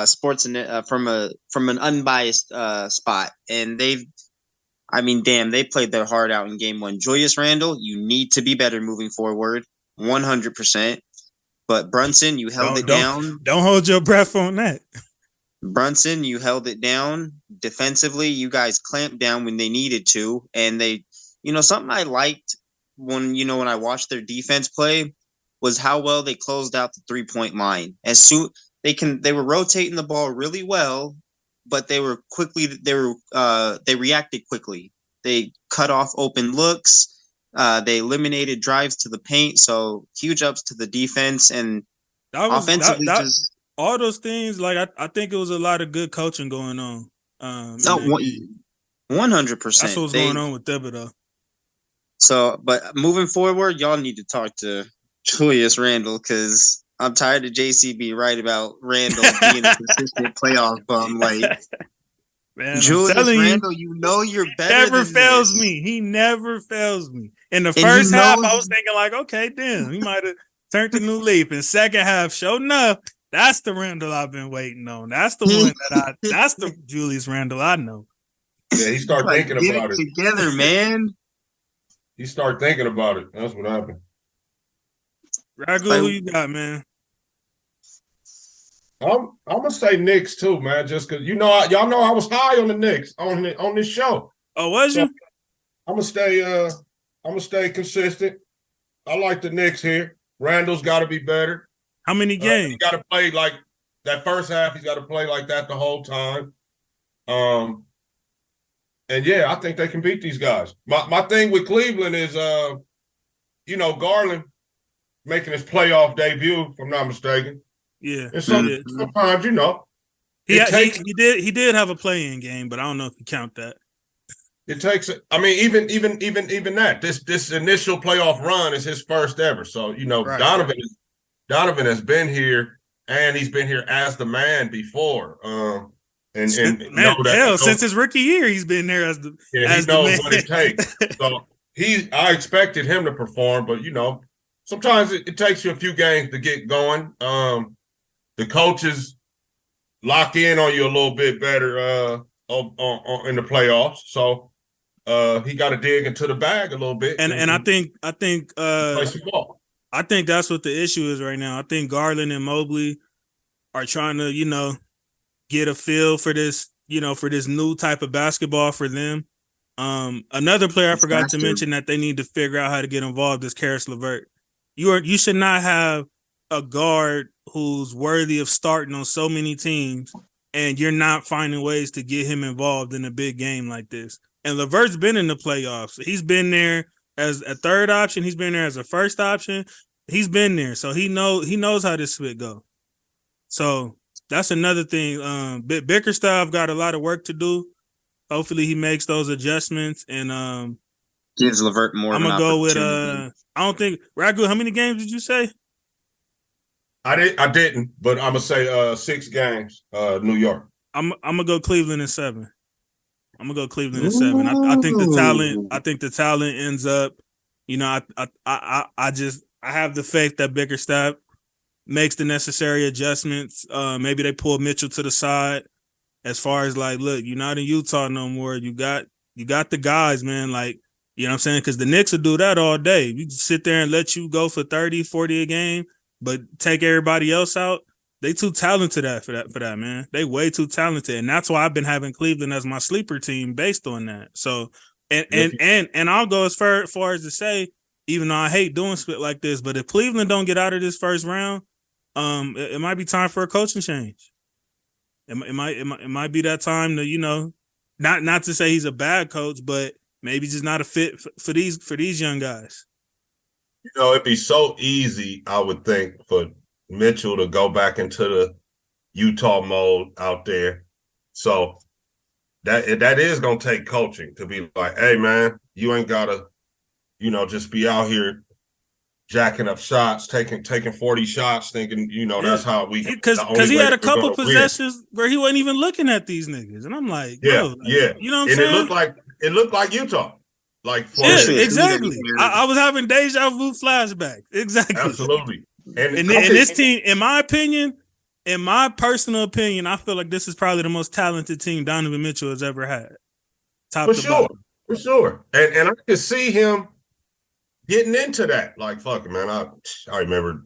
sports and from an unbiased spot, and they played their heart out in game 1. Julius Randle, you need to be better moving forward, 100%. But Brunson, you held it down. Don't hold your breath on that. Brunson, you held it down defensively. You guys clamped down when they needed to, and they, something I liked when I watched their defense play was how well they closed out the 3-point line. As soon they were rotating the ball really well, but they reacted quickly. They cut off open looks. They eliminated drives to the paint. So huge ups to the defense and offensively. All those things, like I think it was a lot of good coaching going on. 100%. That's what's going on with Thibodeau. So, but moving forward, y'all need to talk to Julius Randle because I'm tired of JCB right about Randle being a consistent playoff bum. Like, man, Julius Randle, you're better. Never fails me. He never fails me. In the first half, I was thinking like, okay, damn, he might have turned a new leaf. In second half, sure enough, that's the Randle I've been waiting on. That's the one that's the Julius Randle I know. Yeah, he started thinking about it. Together, man. He started thinking about it. That's what happened. Ragu, who you got, man? I'm gonna say Knicks too, man. Just because y'all know I was high on the Knicks on this show. Oh, was you? I'm gonna stay consistent. I like the Knicks here. Randall's got to be better. How many games? He got to play like that first half. He's got to play like that the whole time. And yeah, I think they can beat these guys. My thing with Cleveland is, Garland making his playoff debut, if I'm not mistaken. Yeah. And sometimes, he did have a play-in game, but I don't know if you count that. It takes. I mean, even that. This initial playoff run is his first ever. So right. Donovan has been here, and he's been here as the man before. Since his rookie year, he's been there as the he knows what it takes. So I expected him to perform, but sometimes it takes you a few games to get going. The coaches lock in on you a little bit better in the playoffs. So he got to dig into the bag a little bit. And I think play some ball. I think that's what the issue is right now. I think Garland and Mobley are trying to, get a feel for this, for this new type of basketball for them. Another player I forgot to mention that they need to figure out how to get involved is Karis LeVert. You should not have a guard who's worthy of starting on so many teams, and you're not finding ways to get him involved in a big game like this. And LeVert's been in the playoffs. He's been there as a third option. He's been there as a first option. He's been there, so he knows how this split go. So that's another thing. Bickerstaff got a lot of work to do. Hopefully, he makes those adjustments and gives LeVert more. I'm gonna go with I don't think Ragu. How many games did you say? I didn't, but I'm gonna say 6 games. New York. I'm gonna go Cleveland in 7. I'm gonna go Cleveland in 7. I think the talent. I think the talent ends up. You know, I have the faith that Bickerstaff makes the necessary adjustments. Maybe they pull Mitchell to the side. As far as like, look, you're not in Utah no more. You got the guys, man. Like, you know what I'm saying? Because the Knicks will do that all day. We sit there and let you go for 30, 40 a game, but take everybody else out. They too talented for that, man. They way too talented. And that's why I've been having Cleveland as my sleeper team based on that. So and I'll go as far as to say, even though I hate doing split like this, but if Cleveland don't get out of this first round, it might be time for a coaching change. It might be that time to, you know, not to say he's a bad coach, but maybe just not a fit for these young guys. You know, it'd be so easy, I would think, for Mitchell to go back into the Utah mode out there. So that is gonna take coaching to be like, hey man, you ain't gotta, you know, just be out here jacking up shots, taking 40 shots, thinking, you know, that's how we because he had a couple possessions where he wasn't even looking at these niggas, and I'm like, yeah, bro, you know what I'm saying? It looked like Utah, like exactly. I was having deja vu flashbacks, exactly, absolutely. And this team, in my opinion, in my personal opinion, I feel like this is probably the most talented team Donovan Mitchell has ever had. Top to bottom, for sure, and I could see him getting into that, like, fuck it, man. I remember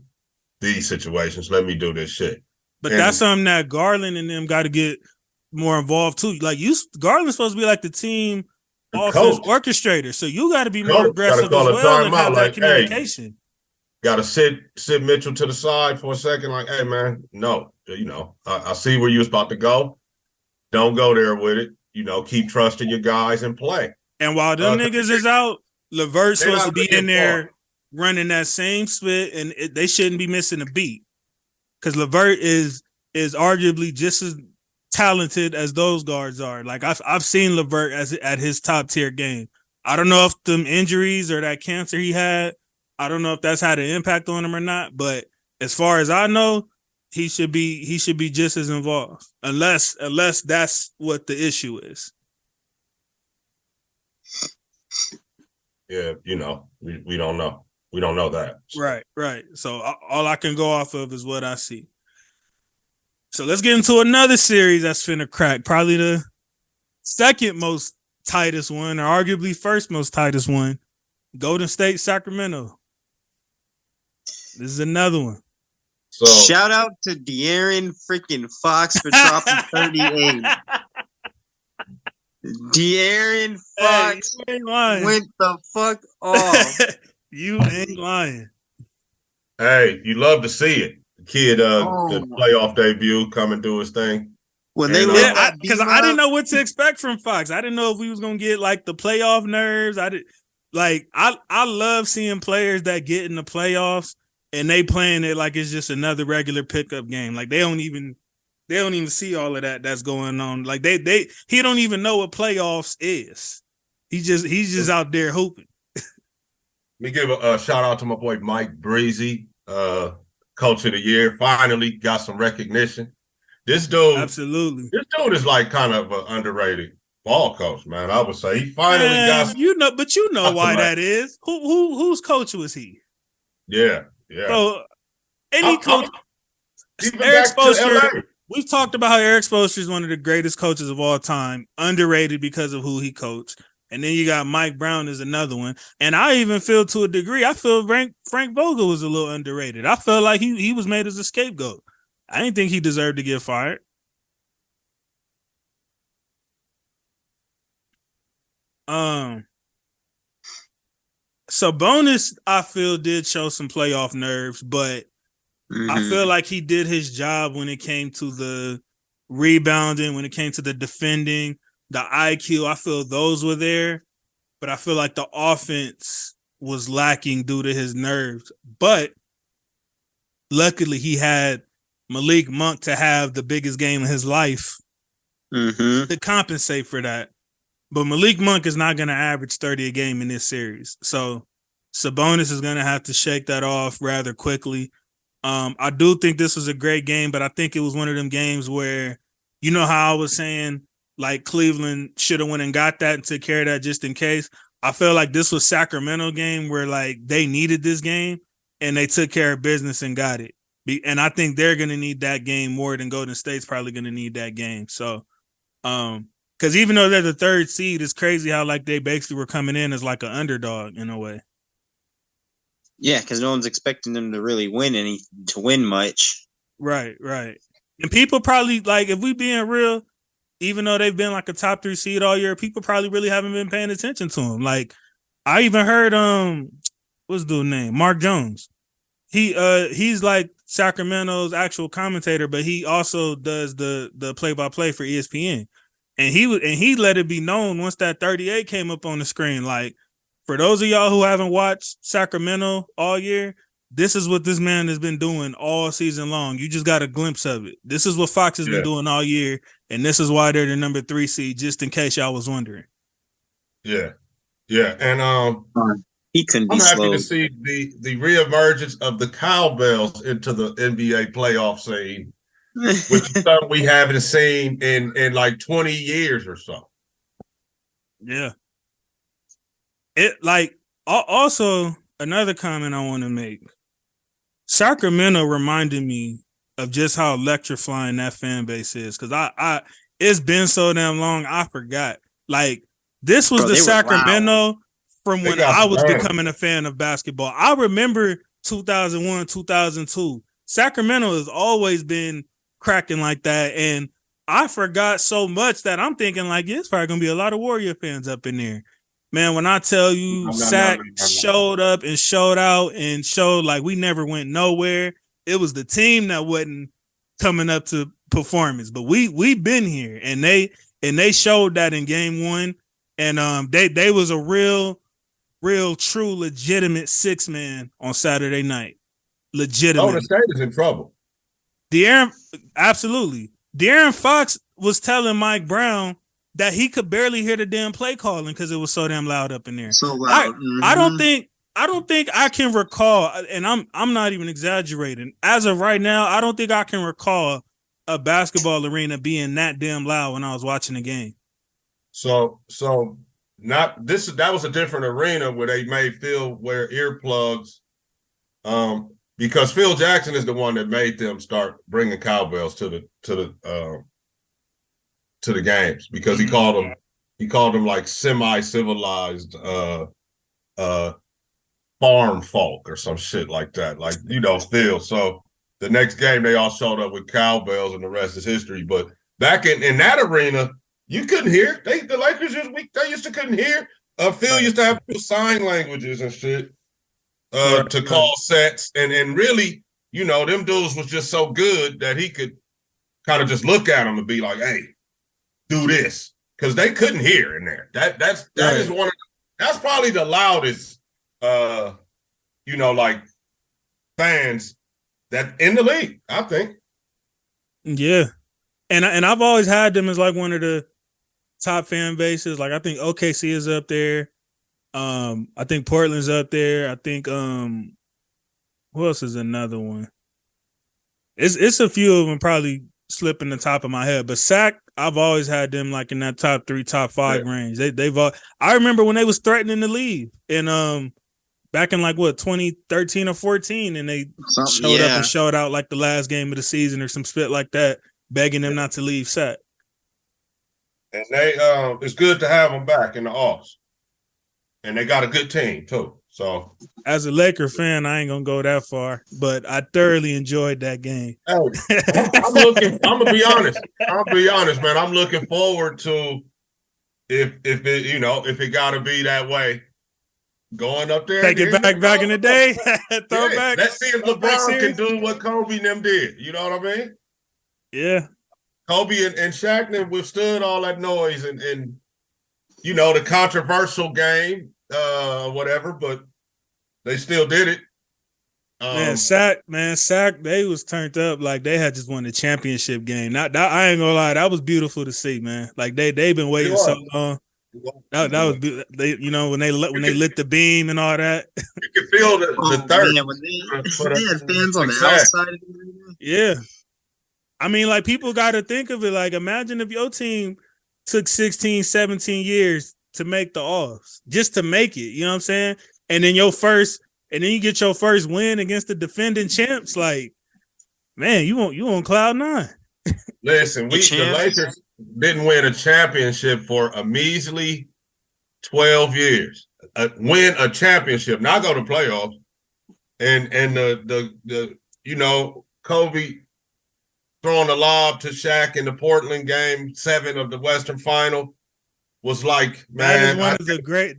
these situations. Let me do this shit. But that's something that Garland and them got to get more involved too. Like Garland's supposed to be like the team offense orchestrator, so you got to be more aggressive as well and have that communication. Got to sit Mitchell to the side for a second, like, hey man, no, you know, I see where you was about to go. Don't go there with it. You know, keep trusting your guys and play. And while them niggas is out, LeVert's supposed to be in there running that same split, and they shouldn't be missing a beat because LeVert is arguably just as talented as those guards are. Like I've seen LeVert at his top tier game. I don't know if them injuries or that cancer he had, I don't know if that's had an impact on him or not. But as far as I know, he should be just as involved, unless that's what the issue is. Yeah, you know, we don't know. We don't know that. Right. So all I can go off of is what I see. So let's get into another series that's finna crack. Probably the second most tightest one, or arguably first most tightest one. Golden State, Sacramento. This is another one. So shout out to De'Aaron freaking Fox for dropping 38. De'Aaron Fox went the fuck off. You ain't lying. Hey, you love to see it. The kid, the playoff debut coming through his thing. When they because I didn't know what to expect from Fox. I didn't know if we was gonna get like the playoff nerves. I love seeing players that get in the playoffs and they playing it like it's just another regular pickup game. Like they don't even see all of that's going on. Like he don't even know what playoffs is. He's just out there hooping. Let me give a shout out to my boy Mike Breezy, Coach of the Year. Finally got some recognition. This dude, absolutely. This dude is like kind of an underrated ball coach, man. I would say he finally got. But you know why that is. Whose coach was he? Yeah. So any coach, Eric Spoelstra. We've talked about how Eric Spoelstra is one of the greatest coaches of all time, underrated because of who he coached. And then you got Mike Brown is another one. And I even feel to a degree, I feel Frank Vogel was a little underrated. I felt like he was made as a scapegoat. I didn't think he deserved to get fired. Sabonis, I feel, did show some playoff nerves, but I feel like he did his job when it came to the rebounding, when it came to the defending, the IQ. I feel those were there, but I feel like the offense was lacking due to his nerves. But luckily, he had Malik Monk to have the biggest game of his life to compensate for that. But Malik Monk is not going to average 30 a game in this series. So Sabonis is going to have to shake that off rather quickly. I do think this was a great game, but I think it was one of them games where, you know how I was saying, like Cleveland should have went and got that and took care of that just in case. I feel like this was Sacramento game where like they needed this game and they took care of business and got it. And I think they're going to need that game more than Golden State's probably going to need that game. So, because even though they're the third seed, it's crazy how like they basically were coming in as like an underdog in a way. Yeah, because no one's expecting them to really win much. Right. And people probably like, if we being real, even though they've been like a top 3 seed all year, people probably really haven't been paying attention to them. Like I even heard what's the dude's name? Mark Jones. He's like Sacramento's actual commentator, but he also does the play-by-play for ESPN. And he let it be known once that 38 came up on the screen. Like, for those of y'all who haven't watched Sacramento all year, this is what this man has been doing all season long. You just got a glimpse of it. This is what Fox has been doing all year, and this is why they're the number 3 seed, just in case y'all was wondering. Yeah. And he couldn't be I'm happy slow. to see the reemergence of the cowbells into the NBA playoff scene, which is something we haven't seen in like 20 years or so. Yeah. It like also another comment I want to make. Sacramento reminded me of just how electrifying that fan base is, because I it's been so damn long I forgot. Like this was the Sacramento from when I was becoming a fan of basketball. I remember 2001, 2002. Sacramento has always been cracking like that, and I forgot so much that I'm thinking like, yeah, it's probably gonna be a lot of Warrior fans up in there. Man, when I tell you Sac showed up and showed out and showed like we never went nowhere, it was the team that wasn't coming up to performance. But we've been here, and they showed that in game 1. And they was a real, true, legitimate 6-man on Saturday night. Legitimate. Oh, the state is in trouble. Absolutely. De'Aaron Fox was telling Mike Brown that he could barely hear the damn play calling because it was so damn loud up in there. So loud. I don't think I can recall, and I'm not even exaggerating. As of right now, I don't think I can recall a basketball arena being that damn loud when I was watching the game. So not this. That was a different arena where they made Phil wear earplugs, because Phil Jackson is the one that made them start bringing cowbells to the games, because he called them like semi-civilized farm folk or some shit like that, like Phil. So the next game they all showed up with cowbells, and the rest is history. But back in that arena, you couldn't hear. The Lakers they used to couldn't hear. Phil used to have sign languages and shit to call sets, and really, them dudes was just so good that he could kind of just look at them and be like, "Hey, do this," because they couldn't hear in there. That is one of that's probably the loudest, like fans that in the league, I think. Yeah, and I've always had them as like one of the top fan bases. Like I think OKC is up there. I think Portland's up there. I think who else is another one? It's a few of them probably slipping the top of my head, but Sac, I've always had them like in that top 3, top 5 range. They've I remember when they was threatening to leave, and back in like 2013 or 14, and they showed up and showed out like the last game of the season or some spit like that, begging them not to leave Sac. And they it's good to have them back in the offs, and they got a good team too. So as a Laker fan, I ain't gonna go that far, but I thoroughly enjoyed that game. I'm gonna be honest, man. I'm looking forward to if it gotta be that way, going up there. Take it back in the day. Throwback. Let's see if LeBron can do what Kobe and them did. You know what I mean? Yeah. Kobe and Shaq withstood all that noise and the controversial game, whatever, but they still did it. Sac, they was turned up like they had just won the championship game. That I ain't gonna lie, that was beautiful to see, man. Like they've been waiting so long. That was they, when they lit the beam and all that. You can feel the thirst. Man, when they had fans on the outside. Yeah. I mean, like people got to think of it. Like, imagine if your team took 16, 17 years to make the offs, just to make it. You know what I'm saying? And then you get your first win against the defending champs. Like, man, you on cloud nine. Listen, the Lakers didn't win a championship for a measly 12 years. Win a championship, not go to playoffs. And the Kobe throwing the lob to Shaq in the Portland game 7 of the Western Final was like, man.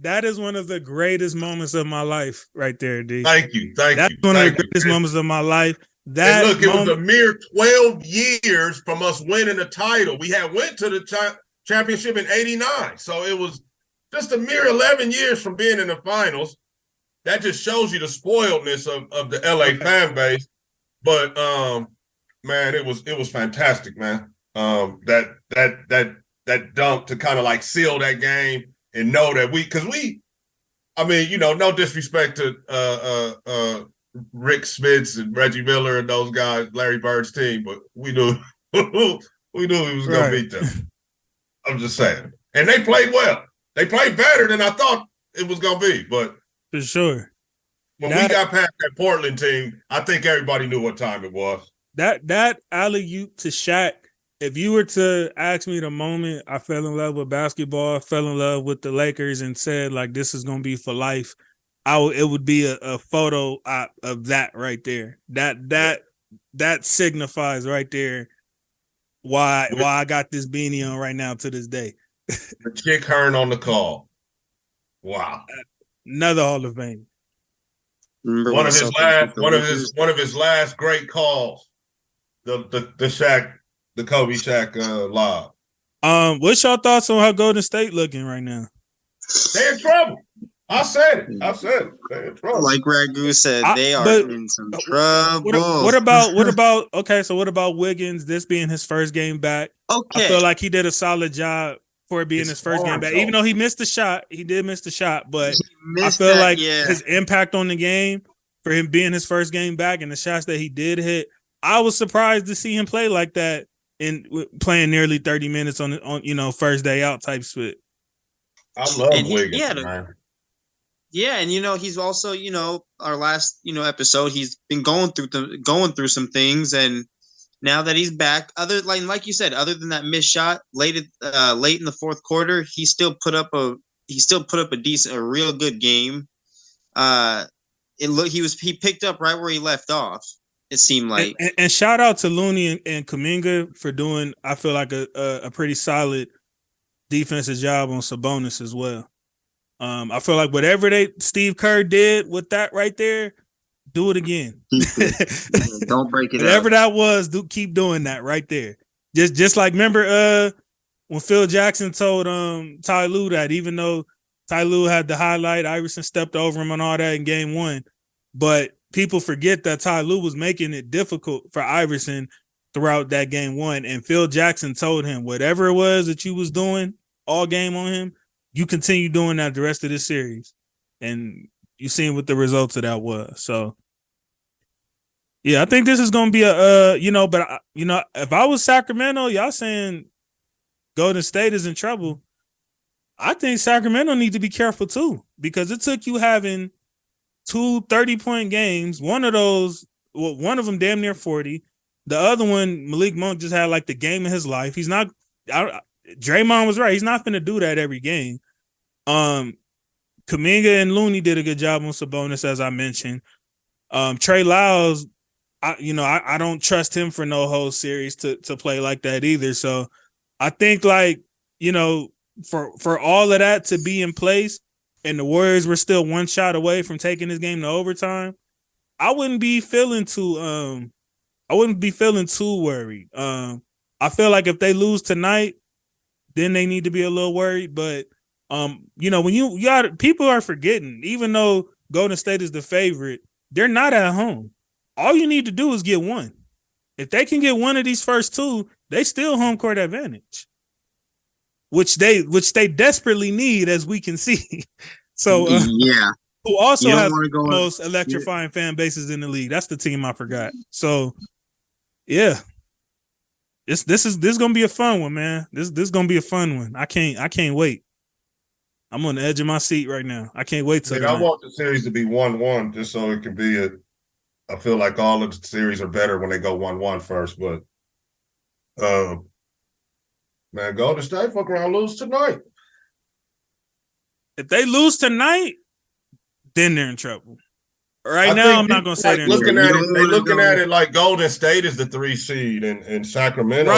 That is one of the greatest moments of my life right there, D. Thank you. That's one of the greatest moments of my life. It was a mere 12 years from us winning a title. We had went to the championship in 89. So it was just a mere 11 years from being in the finals. That just shows you the spoiledness of the LA fan base. But man, it was fantastic, man. That dunk to kind of like seal that game and know that no disrespect to Rick Smits and Reggie Miller and those guys, Larry Bird's team, but we knew he was going to beat them. I'm just saying. And they played well. They played better than I thought it was going to be, but for sure. When we got past that Portland team, I think everybody knew what time it was. That alley-oop to Shaq, if you were to ask me the moment I fell in love with basketball, fell in love with the Lakers and said, like, this is going to be for life, it would be a photo of that right there. That signifies right there why I got this beanie on right now to this day. The Chick Hearn on the call. Wow. Another Hall of Fame. One of his last great calls. The Kobe Shaq lob. What's your thoughts on how Golden State looking right now? They're in trouble. I said it. They're in trouble. Like Ragu said, they are in some trouble. What about Wiggins? This being his first game back. Okay. I feel like he did a solid job for it being his first game back. Even though he missed the shot, he did miss the shot, but I feel like his impact on the game for him being his first game back and the shots that he did hit, I was surprised to see him play like that in playing nearly 30 minutes on first day out type split. I love Wiggins, man. Yeah, and he's also our last episode. He's been going through some things, and now that he's back, like you said, other than that missed shot late in the fourth quarter, he still put up a real good game. He picked up right where he left off. It seemed like, and shout out to Looney and Kuminga for doing, I feel like a pretty solid defensive job on Sabonis as well. I feel like whatever Steve Kerr did with that right there, do it again. Don't break it Whatever that was, keep doing that right there. Just like, remember when Phil Jackson told Ty Lue that even though Ty Lue had the highlight, Iverson stepped over him and all that in game 1. But people forget that Ty Lue was making it difficult for Iverson throughout that game 1. And Phil Jackson told him, whatever it was that you was doing all game on him, you continue doing that the rest of this series. And you seen what the results of that was. So, yeah, I think this is going to be if I was Sacramento, y'all saying Golden State is in trouble, I think Sacramento need to be careful too, because it took you having 2 30-point games. One of them damn near 40. The other one, Malik Monk just had like the game of his life. He's not. Draymond was right. He's not going to do that every game. Kuminga and Looney did a good job on Sabonis, as I mentioned. Trey Lyles, I don't trust him for no whole series to play like that either. So I think for all of that to be in place and the Warriors were still one shot away from taking this game to overtime, I wouldn't be feeling too worried. I feel like if they lose tonight, then they need to be a little worried. But when you got people are forgetting, even though Golden State is the favorite, they're not at home. All you need to do is get one. If they can get one of these first 2, they still home court advantage, which they desperately need, as we can see. So who also has the most electrifying fan bases in the league? That's the team I forgot. So yeah. This is gonna be a fun one, man. This gonna be a fun one. I can't wait. I'm on the edge of my seat right now. I can't wait till I want the series to be 1-1 just so it can be I feel like all of the series are better when they go 1-1 first, but man, Golden State fuck around lose tonight. If they lose tonight, then they're in trouble. Right now, I'm not gonna say they're looking at it. They're looking at it like Golden State is the 3 seed and Sacramento.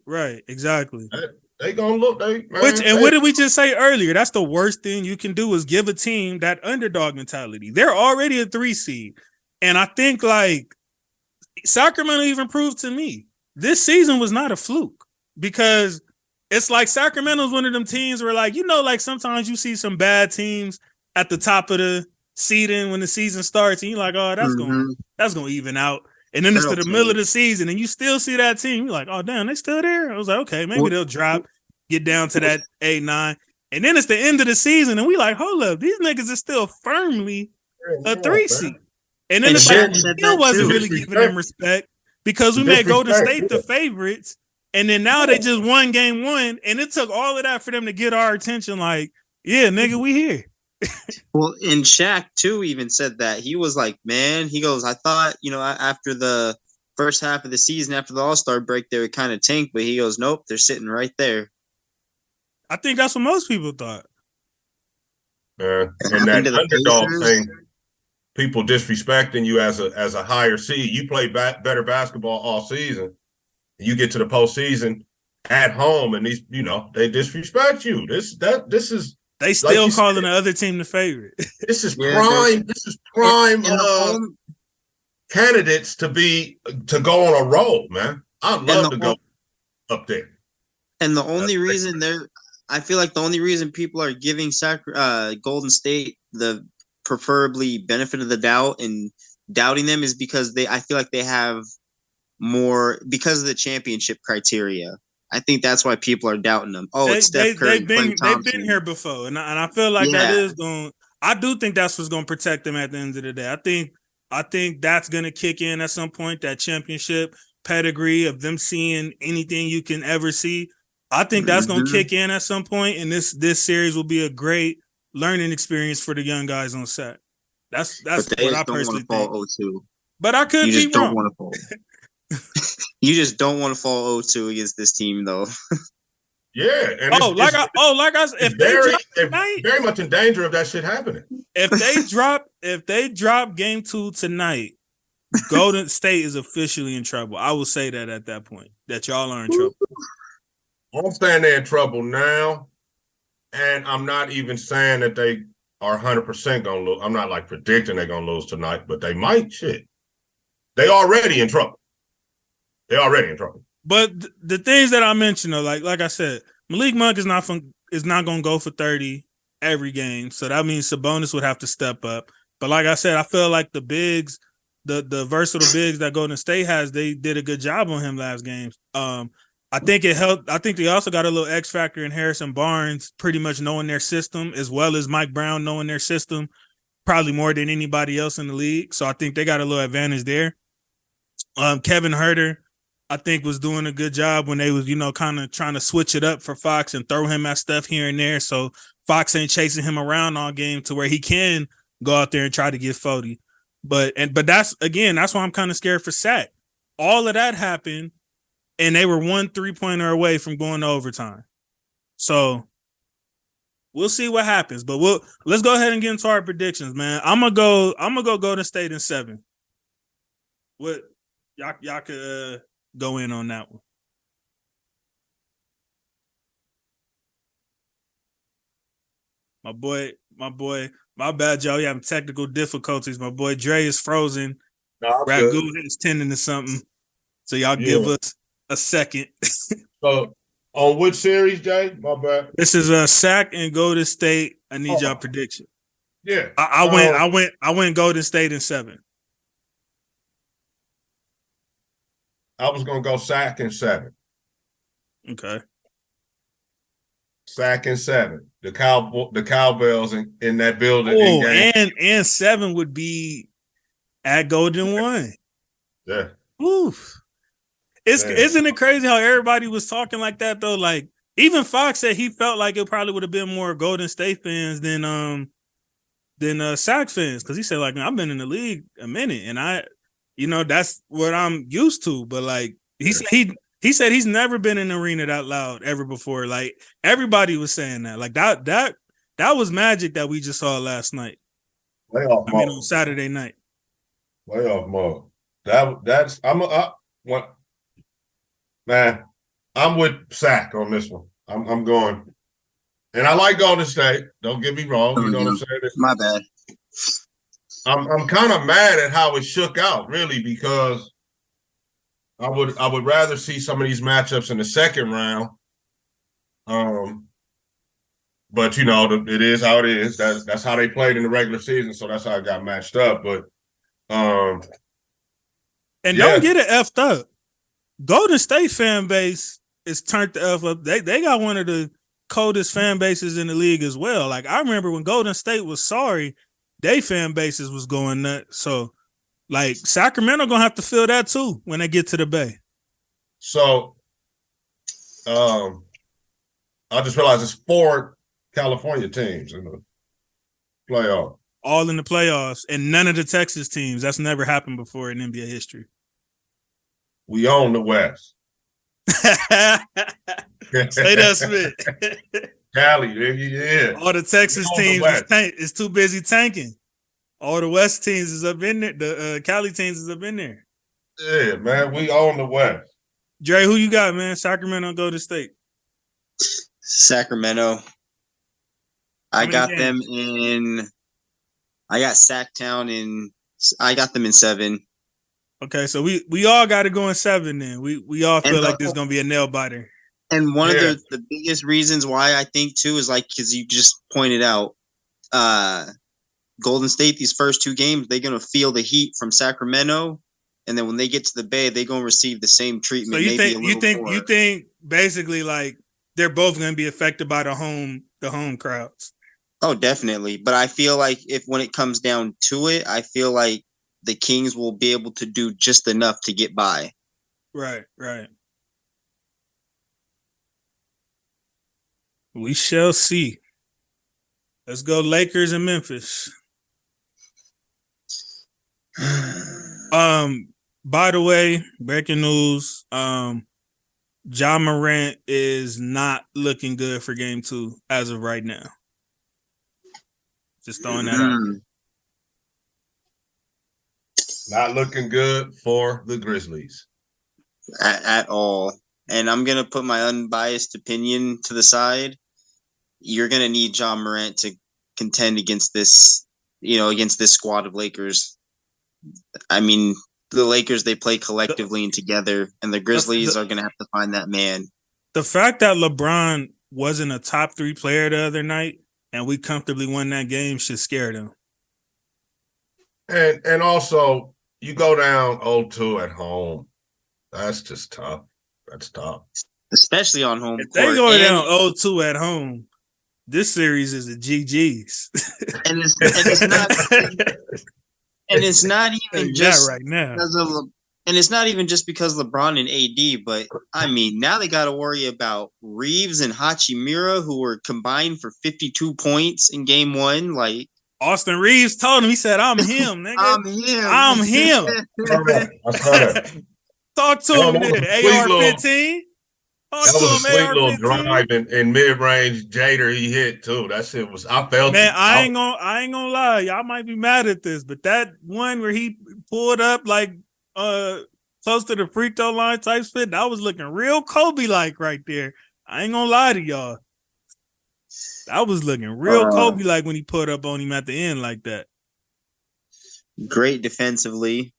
Right, exactly. They gonna look. What did we just say earlier? That's the worst thing you can do is give a team that underdog mentality. They're already a 3 seed, and I think like Sacramento even proved to me this season was not a fluke because it's like Sacramento's one of them teams where like like sometimes you see some bad teams at the top of the seeding when the season starts, and you're like, oh, that's gonna even out. And then it's to the middle of the season, and you still see that team. You're like, oh, damn, they still there? I was like, okay, maybe they'll drop, get down to that 8-9. And then it's the end of the season, and we like, hold up, these niggas are still firmly a 3 seed. And then it's like, still wasn't really giving them respect because we made Golden State the favorites, and then now they just won game 1, and it took all of that for them to get our attention. Like, yeah, nigga, we here. Well, and Shaq too even said that. He was like, man, he goes, I thought, after the first half of the season, after the All-Star break, they would kind of tank, but he goes, nope, they're sitting right there. I think that's what most people thought. And that underdog thing, people disrespecting you as a higher seed. You play better basketball all season. You get to the postseason at home, and these, they disrespect you. This is. They still like calling the other team the favorite. This is prime. This is prime candidates to go on a roll, man. I'd love to go up there. And the only reason I feel like the only reason people are giving Golden State the preferably benefit of the doubt and doubting them is because I feel like they have more because of the championship criteria. I think that's why people are doubting them. Oh, it's Steph Curry. They've been here before, and I feel like that is going. I do think that's what's going to protect them at the end of the day. I think that's going to kick in at some point. That championship pedigree of them seeing anything you can ever see. I think that's going to kick in at some point, and this series will be a great learning experience for the young guys on set. That's what I personally think. But I could be wrong. You just don't want to fall 0-2 against this team, though. Yeah. And very much in danger of that shit happening. If they drop game 2 tonight, Golden State is officially in trouble. I will say that at that point, that y'all are in trouble. I'm saying they're in trouble now, and I'm not even saying that they are 100% going to lose. I'm not like predicting they're going to lose tonight, but they might. Shit. They already in trouble. They're already in trouble. But the things that I mentioned, though, like I said, Malik Monk is not going to go for 30 every game. So that means Sabonis would have to step up. But like I said, I feel like the bigs, the versatile bigs that Golden State has, they did a good job on him last game. I think it helped. I think they also got a little X factor in Harrison Barnes pretty much knowing their system, as well as Mike Brown knowing their system, probably more than anybody else in the league. So I think they got a little advantage there. Kevin Huerter, I think, was doing a good job when they was, kind of trying to switch it up for Fox and throw him at stuff here and there. So Fox ain't chasing him around all game to where he can go out there and try to get 40. But that's why I'm kind of scared for Sac. All of that happened, and they were 1 3-pointer away from going to overtime. So we'll see what happens. But let's go ahead and get into our predictions, man. I'm gonna go Golden State in 7. What y'all could go in on that one. My bad, y'all. We having technical difficulties. My boy Dre is frozen. Ragu is tending to something. So y'all give us a second. So on which series, Jay? My bad. This is a Sac and Golden State. I need y'all prediction. Yeah. I went Golden State in 7. I was gonna go Sac in 7. Okay. Sac in 7. The cowbells in that building. Oh, and 7 would be at Golden 1. Yeah. Oof. Isn't it crazy how everybody was talking like that though? Like even Fox said he felt like it probably would have been more Golden State fans than Sac fans, because he said like I've been in the league a minute and that's what I'm used to. But like he said he's never been in an arena that loud ever before. Like everybody was saying that. Like that was magic that we just saw last night. On Saturday night. Playoff mode. I'm with Sac on this one. I'm going. And I like Golden State. Don't get me wrong. You know what I'm saying? My bad. I'm kind of mad at how it shook out, really, because I would rather see some of these matchups in the second round. But it is how it is. That's how they played in the regular season, so that's how it got matched up. But don't get it effed up. Golden State fan base is turned the F up. They got one of the coldest fan bases in the league as well. Like I remember when Golden State was sorry, they fan bases was going nuts. So like Sacramento gonna have to feel that too when they get to the Bay. So I just realized it's 4 California teams in the playoff. All in the playoffs, and none of the Texas teams. That's never happened before in NBA history. We own the West. Say that, Smith. Cali, yeah. All the Texas teams is too busy tanking. All the West teams is up in there. The Cali teams is up in there. Yeah, man, we own the West. Dre, who you got, man? Sacramento, Golden State. Sacramento. I got them in. I got Sacktown in. I got them in 7. Okay, so we all got to go in 7 then. We all feel like there's gonna be a nail biter. And one of the biggest reasons why I think too is like because you just pointed out, Golden State these first 2 games they're gonna feel the heat from Sacramento, and then when they get to the Bay they're gonna receive the same treatment. So you think basically like they're both gonna be affected by the home crowds. Oh, definitely. But I feel like when it comes down to it, I feel like the Kings will be able to do just enough to get by. Right. We shall see. Let's go Lakers and Memphis. By the way, breaking news, Ja Morant is not looking good for game 2 as of right now. Just throwing that out. Not looking good for the Grizzlies. At all. And I'm going to put my unbiased opinion to the side. You're going to need Ja Morant to contend against this squad of Lakers. I mean, the Lakers, they play collectively and together, and the Grizzlies are going to have to find that man. The fact that LeBron wasn't a top 3 player the other night and we comfortably won that game should scare them. And also, you go down 0-2 at home. That's just tough. That's tough. Especially on home court. If they go down 0-2 at home, this series is a GG's. And it's not even just right now. And it's not even just because LeBron and AD, but I mean, now they got to worry about Reeves and Hachimura, who were combined for 52 points in game 1. Like Austin Reeves told him, he said, "I'm him, nigga. I'm him." I saw that. Talk to him, nigga. AR-15. That was a sweet little drive in mid-range Jader he hit too. That shit was. I felt. Man, I ain't gonna lie. Y'all might be mad at this, but that one where he pulled up like close to the free throw line type spit, that was looking real Kobe-like right there. I ain't gonna lie to y'all. That was looking real Kobe-like when he put up on him at the end like that. Great defensively.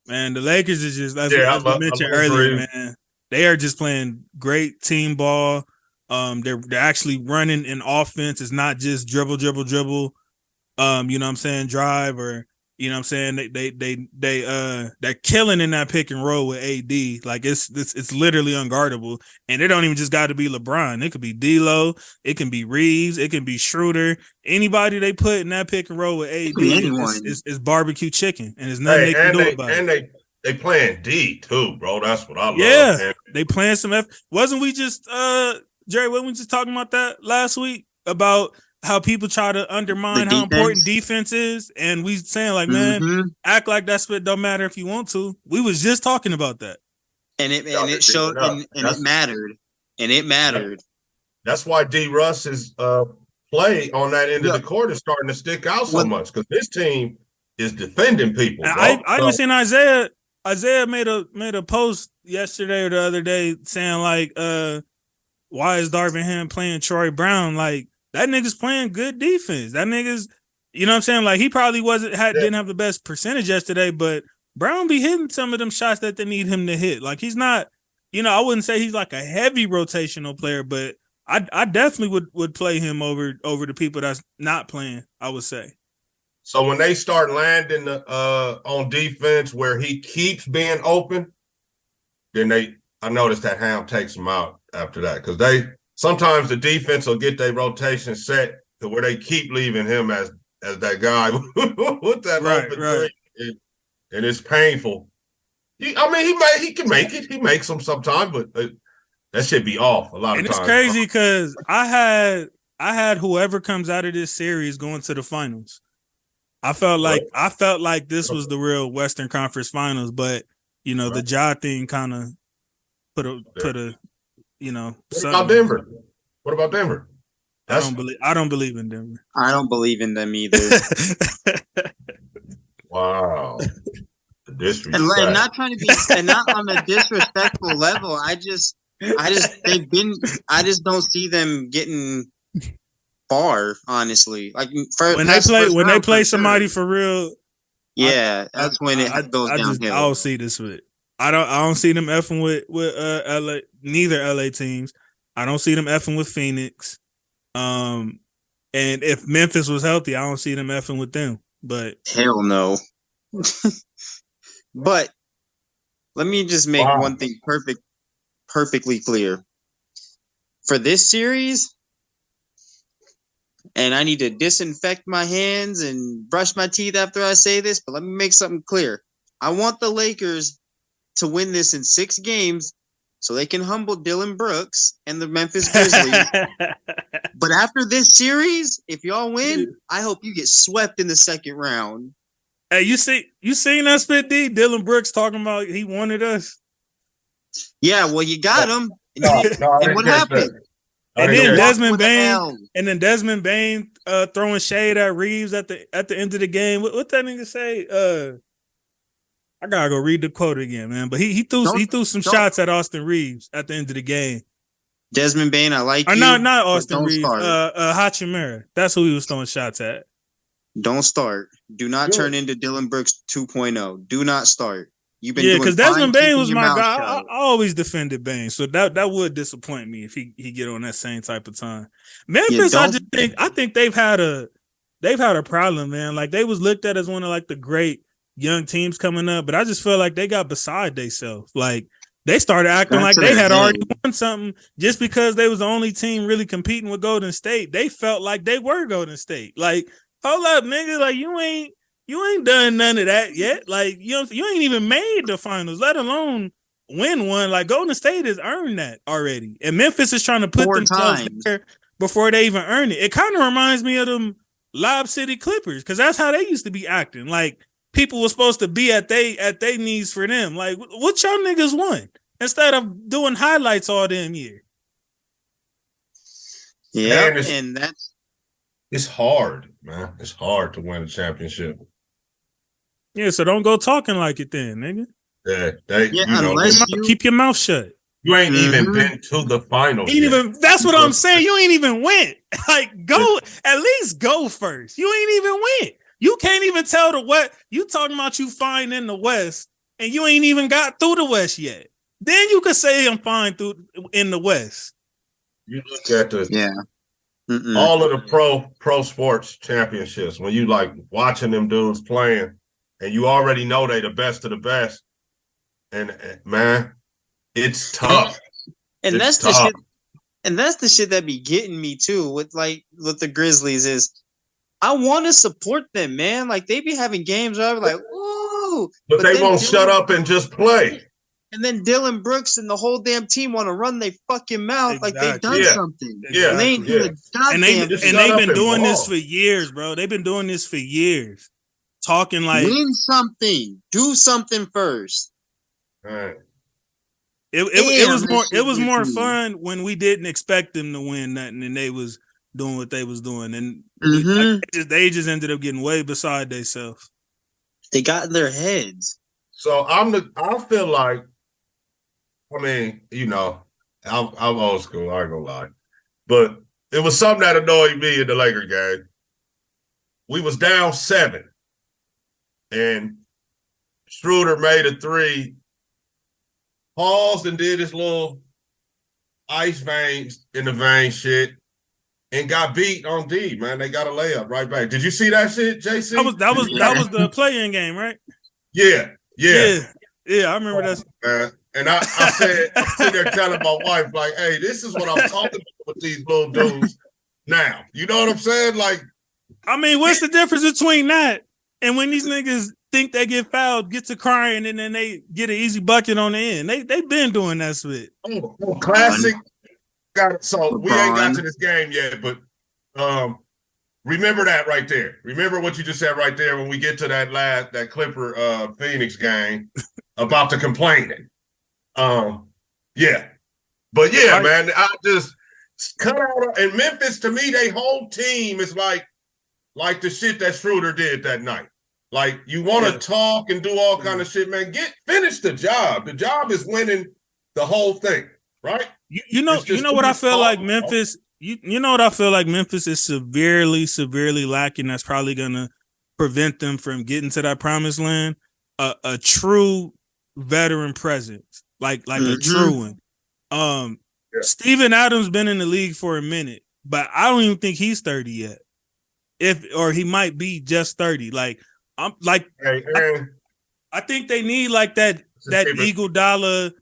Man, the Lakers is just, as we mentioned earlier, man, they are just playing great team ball. They're actually running an offense. It's not just dribble. You know what I'm saying? Drive, or you know what I'm saying? They're killing in that pick and roll with AD. Like it's literally unguardable. And it don't even just got to be LeBron. It could be D'Lo. It can be Reeves. It can be Schroeder. Anybody they put in that pick and roll with AD is barbecue chicken, and there's nothing they can do about it. They playing D too, bro. That's what I love. Yeah, they playing some F. Wasn't we just Jerry? Wasn't we just talking about that last week about how people try to undermine how important defense is, and we saying like, man, act like that spit don't matter if you want to. We was just talking about that, and it showed, and it mattered, and it mattered. That's why D. Russ's play on that end of the court is starting to stick out so much because this team is defending people. I even seen Isaiah. Isaiah made a post yesterday or the other day saying like, why is Darvin Ham playing Troy Brown? Like that nigga's playing good defense. That nigga's, you know what I'm saying? Like he probably didn't have the best percentage yesterday, but Brown be hitting some of them shots that they need him to hit. Like he's not, you know, I wouldn't say he's like a heavy rotational player, but I definitely would play him over the people that's not playing, I would say. So when they start landing on defense where he keeps being open, then I noticed that Ham takes them out after that because sometimes the defense will get their rotation set to where they keep leaving him as that guy with that open three, and it's painful. He can make it. He makes them sometimes, but that should be off a lot of times. And it's crazy because I had whoever comes out of this series going to the finals. I felt like this was the real Western Conference Finals, but you know the Ja thing kind of put a you know. What about Denver? What about Denver? I don't believe in Denver. I don't believe in them either. Wow. Disrespect. And not trying to be, and not on a disrespectful level. I just don't see them getting far, honestly. Like when they play somebody for real, that's when it goes downhill. I don't see this with. I don't see them effing with LA, neither LA teams. I don't see them effing with Phoenix. And if Memphis was healthy, I don't see them effing with them. But hell no. But let me just make one thing perfectly clear. For this series, and I need to disinfect my hands and brush my teeth after I say this, but let me make something clear. I want the Lakers to win this in 6 games so they can humble Dylan Brooks and the Memphis Grizzlies. But after this series, if y'all win, I hope you get swept in the second round. Hey, you seen that spit D? Dylan Brooks talking about he wanted us. Yeah, well, you got him. And what happened? And then Desmond Bain throwing shade at Reeves at the end of the game. What that nigga say? I gotta go read the quote again, man. But he threw some shots at Austin Reeves at the end of the game. Desmond Bain, I like you. Not Austin Reeves. Hachimura. That's who he was throwing shots at. Don't start. Do not turn into Dylan Brooks 2.0. Do not start. You've been because Desmond Bain was my guy. I always defended Bain, so that would disappoint me if he get on that same type of time. Memphis, I think they've had a problem, man. Like they was looked at as one of like the great young teams coming up, but I just feel like they got beside themselves. Like they started acting like they had already won something just because they was the only team really competing with Golden State. They felt like they were Golden State. Like, hold up, nigga, like you ain't done none of that yet. Like you ain't even made the finals, let alone win one. Like Golden State has earned that already, and Memphis is trying to put themselves there before they even earn it. It kind of reminds me of them Lob City Clippers because that's how they used to be acting. Like people were supposed to be at they knees for them. Like what y'all niggas want instead of doing highlights all damn year. Yeah, and it's hard, man. It's hard to win a championship. Yeah, so don't go talking like it then, nigga. Yeah, keep your mouth shut. You ain't even been to the finals. That's what I'm saying. You ain't even went. Like, go at least go first. You ain't even went. You can't even tell the West. You talking about you fine in the West, and you ain't even got through the West yet. Then you could say I'm fine in the West. You look at all of the pro sports championships when you like watching them dudes playing. And you already know they the best of the best. And man, it's tough. And that's the shit. And that's the shit that be getting me too with the Grizzlies is I want to support them, man. Like they be having games where I'm like, oh, know. But they won't shut up and just play. And then Dylan Brooks and the whole damn team want to run their fucking mouth like they've done something. Yeah. And they ain't doing and they've been doing this for years, bro. They've been doing this for years. Talking like win something. Do something first. All right. It was more fun when we didn't expect them to win nothing and they was doing what they was doing. And they just ended up getting way beside themselves. They got in their heads. So I feel like, I mean, you know, I'm old school, I ain't gonna lie. But it was something that annoyed me in the Laker game. We was down 7. And Schroeder made a 3, paused and did his little ice veins in the vein shit, and got beat on D, man. They got a layup right back. Did you see that shit, JC? That was the play-in game, right? Yeah. I remember that. Man. And I said, I'm sitting there telling my wife, like, hey, this is what I'm talking about with these little dudes now. You know what I'm saying? Like, I mean, what's the difference between that and when these niggas think they get fouled, get to crying, and then they get an easy bucket on the end? They been doing that shit. Oh, classic. So we ain't got to this game yet, but remember that right there. Remember what you just said right there when we get to that Clipper Phoenix game about the complaining. Yeah. But yeah, man, I just cut out. And Memphis, to me, they whole team is like the shit that Schroeder did that night. Like, you want to talk and do all kind of shit, man. Finish the job. The job is winning the whole thing, right? You know what I feel like Memphis. You know what I feel like Memphis is severely lacking. That's probably gonna prevent them from getting to that promised land. A true veteran presence, like a true one. Steven Adams been in the league for a minute, but I don't even think he's 30 yet. Or he might be just 30. Like, I'm like, I think they need like that Iguodala.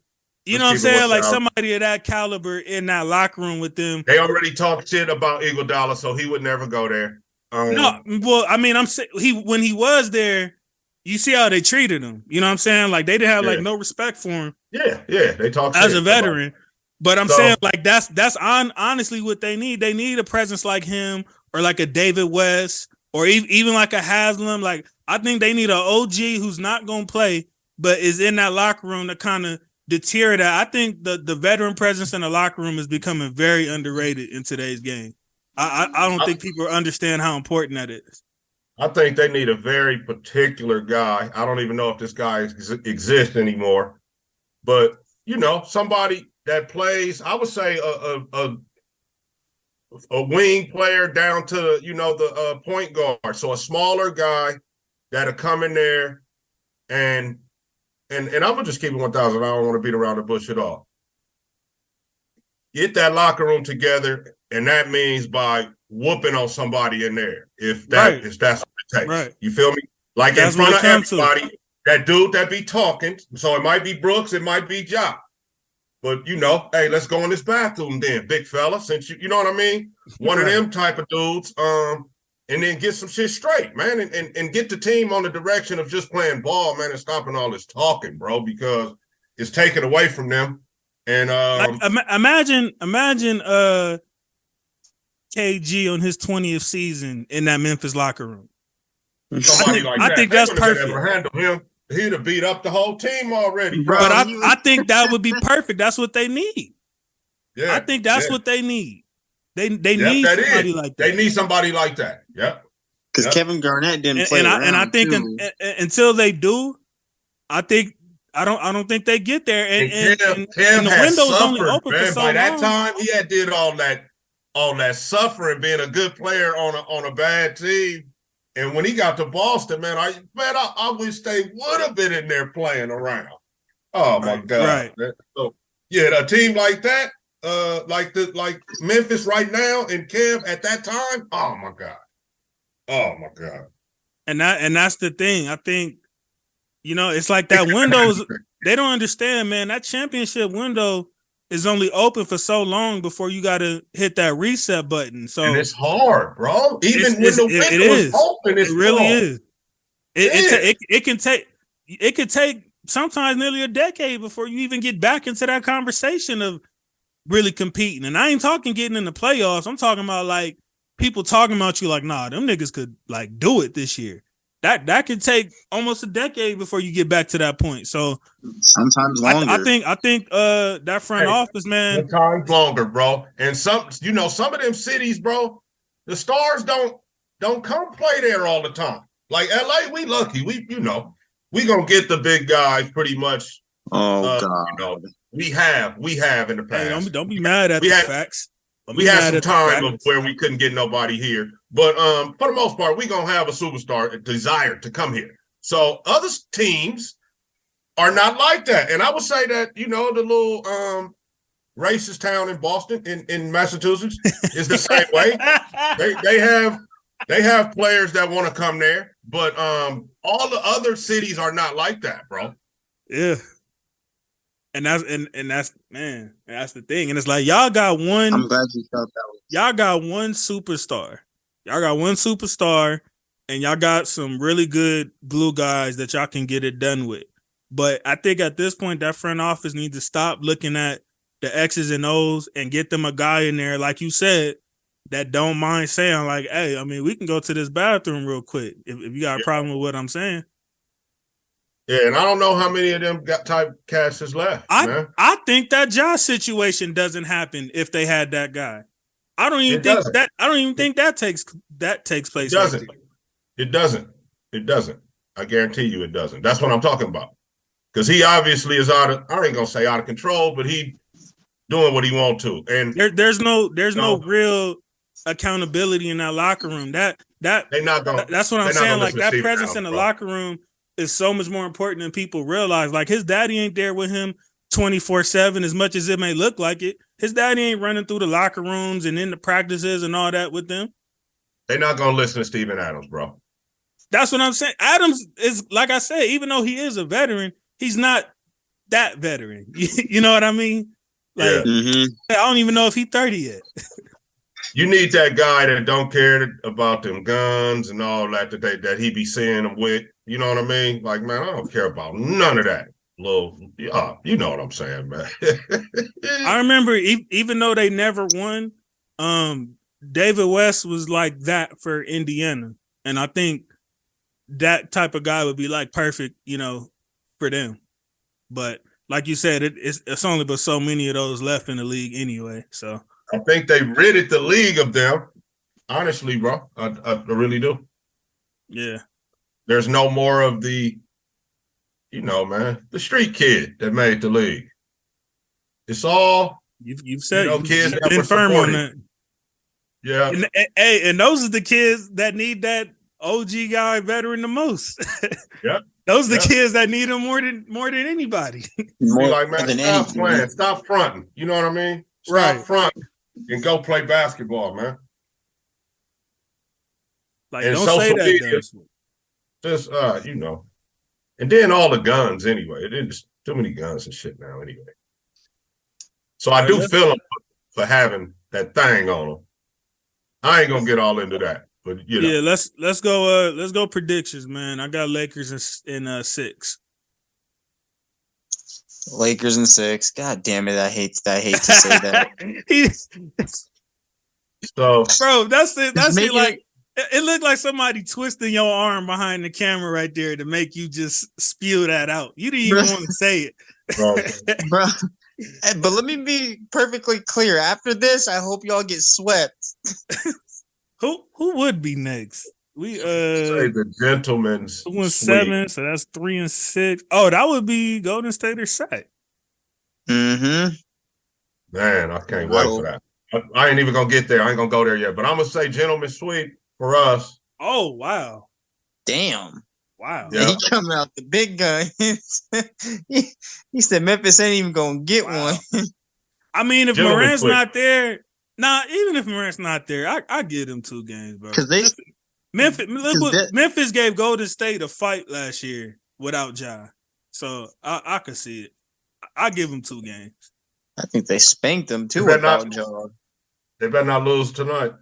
You know what I'm saying? Like somebody of that caliber in that locker room with them. They already talked shit about Iguodala, so he would never go there. No, well, I mean, I'm saying when he was there, you see how they treated him. You know what I'm saying? Like they didn't have like no respect for him. Yeah, they talked as a veteran. But I'm saying like that's honestly what they need. They need a presence like him or like a David West or even like a Haslam. Like I think they need an OG who's not gonna play, but is in that locker room to kind of deter that. I think the veteran presence in the locker room is becoming very underrated in today's game. I don't think people understand how important that is. I think they need a very particular guy. I don't even know if this guy exists anymore, but you know, somebody that plays, I would say a wing player down to the point guard. So a smaller guy that'll come in there and I'm gonna just keep it 1,000. I don't want to beat around the bush at all. Get that locker room together, and that means by whooping on somebody in there, if that's what it takes. Right. You feel me? Like that's in front of everybody, that dude that be talking. So it might be Brooks, it might be Ja. But hey, let's go in this bathroom then, big fella. Since you know what I mean? One of them type of dudes. And then get some shit straight, man, and get the team on the direction of just playing ball, man, and stopping all this talking, bro, because it's taken away from them. And imagine KG on his 20th season in that Memphis locker room. I think that's perfect. Never handle him. He'd have beat up the whole team already, bro. But I think that would be perfect. That's what they need. Yeah, I think that's what they need. They need somebody like that. They need somebody like that. Yep. Because Kevin Garnett didn't play. And I think until they do, I don't think they get there. And the window's only open for so long. By that time, he had did all that suffering, being a good player on a bad team. And when he got to Boston, I wish they would have been in there playing around. Oh my God! Right. So a team like that. Like Memphis right now and Kev at that time. Oh my God. And that's the thing. I think, it's like that windows. They don't understand, man. That championship window is only open for so long before you got to hit that reset button. So and it's hard, bro. Even when the window is open, it's it really hard. is. It can take. it could take sometimes nearly a decade before you even get back into that conversation of really competing. And I ain't talking getting in the playoffs. I'm talking about like people talking about you like, nah, them niggas could like do it this year. That could take almost a decade before you get back to that point. So sometimes longer. I think that front office, man. Sometimes longer, bro. And some of them cities, bro, the stars don't come play there all the time. Like LA, we lucky. We gonna get the big guys pretty much. Oh God. We have in the past. Hey, don't be mad at the facts. We had some time where we couldn't get nobody here. But for the most part, we're going to have a superstar desire to come here. So other teams are not like that. And I would say that, the little racist town in Boston, in Massachusetts, is the same way. They have players that want to come there. But all the other cities are not like that, bro. Yeah. And that's man, that's the thing. And it's like y'all got one. I'm glad you felt that way. Y'all got one superstar. And y'all got some really good glue guys that y'all can get it done with. But I think at this point, that front office needs to stop looking at the X's and O's and get them a guy in there, like you said, that don't mind saying like, hey, I mean, we can go to this bathroom real quick if you got a problem with what I'm saying. Yeah, and I don't know how many of them type cats is left. I think that Josh situation doesn't happen if they had that guy. I don't even think that takes place. It doesn't. I guarantee you it doesn't. That's what I'm talking about. Because he obviously is I ain't gonna say out of control, but he doing what he want to. And there's no real accountability in that locker room. That's what I'm saying. Like that presence in the locker room is so much more important than people realize. Like his daddy ain't there with him 24/7 as much as it may look like it. His daddy ain't running through the locker rooms and in the practices and all that with them. They're not going to listen to Steven Adams, bro. That's what I'm saying. Adams is, like I said, even though he is a veteran, he's not that veteran. You know what I mean? Like, I don't even know if he's 30 yet. You need that guy that don't care about them guns and all that he be seeing them with. You know what I mean? Like, man, I don't care about none of that. You know what I'm saying, man. I remember even though they never won, David West was like that for Indiana. And I think that type of guy would be like perfect, for them. But like you said, it's only but so many of those left in the league anyway. So I think they ridded the league of them. Honestly, bro. I really do. Yeah. There's no more of the, man, the street kid that made the league. It's all you've said kids you've been firm on that. Yeah. And those are the kids that need that OG guy veteran the most. Yep. Those are the kids that need him more than anybody. More like, man, stop playing, stop fronting. You know what I mean? Stop fronting and go play basketball, man. Like, and don't say that. Just and then all the guns anyway. There's too many guns and shit now anyway. So I do feel them for having that thing on them. I ain't gonna get all into that, but yeah, let's go predictions, man. I got Lakers in 6. Lakers in 6. God damn it! I hate to say that. So, bro, that's it. That's it. Like. It looked like somebody twisting your arm behind the camera right there to make you just spew that out. You didn't even want to say it. Bro. But let me be perfectly clear. After this, I hope y'all get swept. Who would be next? We say the gentleman's 2-7, so that's 3-6. Oh, that would be Golden State or Sat. Man, I can't wait for that. I ain't even gonna get there. I ain't gonna go there yet. But I'm gonna say gentleman's sweep for us. Oh, wow. Damn. Wow. Yeah. He coming out the big gun. he said Memphis ain't even going to get one. I mean, if Morant's not there, even if Morant's not there, I give them 2 games, bro. Because Memphis gave Golden State a fight last year without Ja. So I could see it. I give them 2 games. I think they spanked them too without Ja. They better not lose tonight.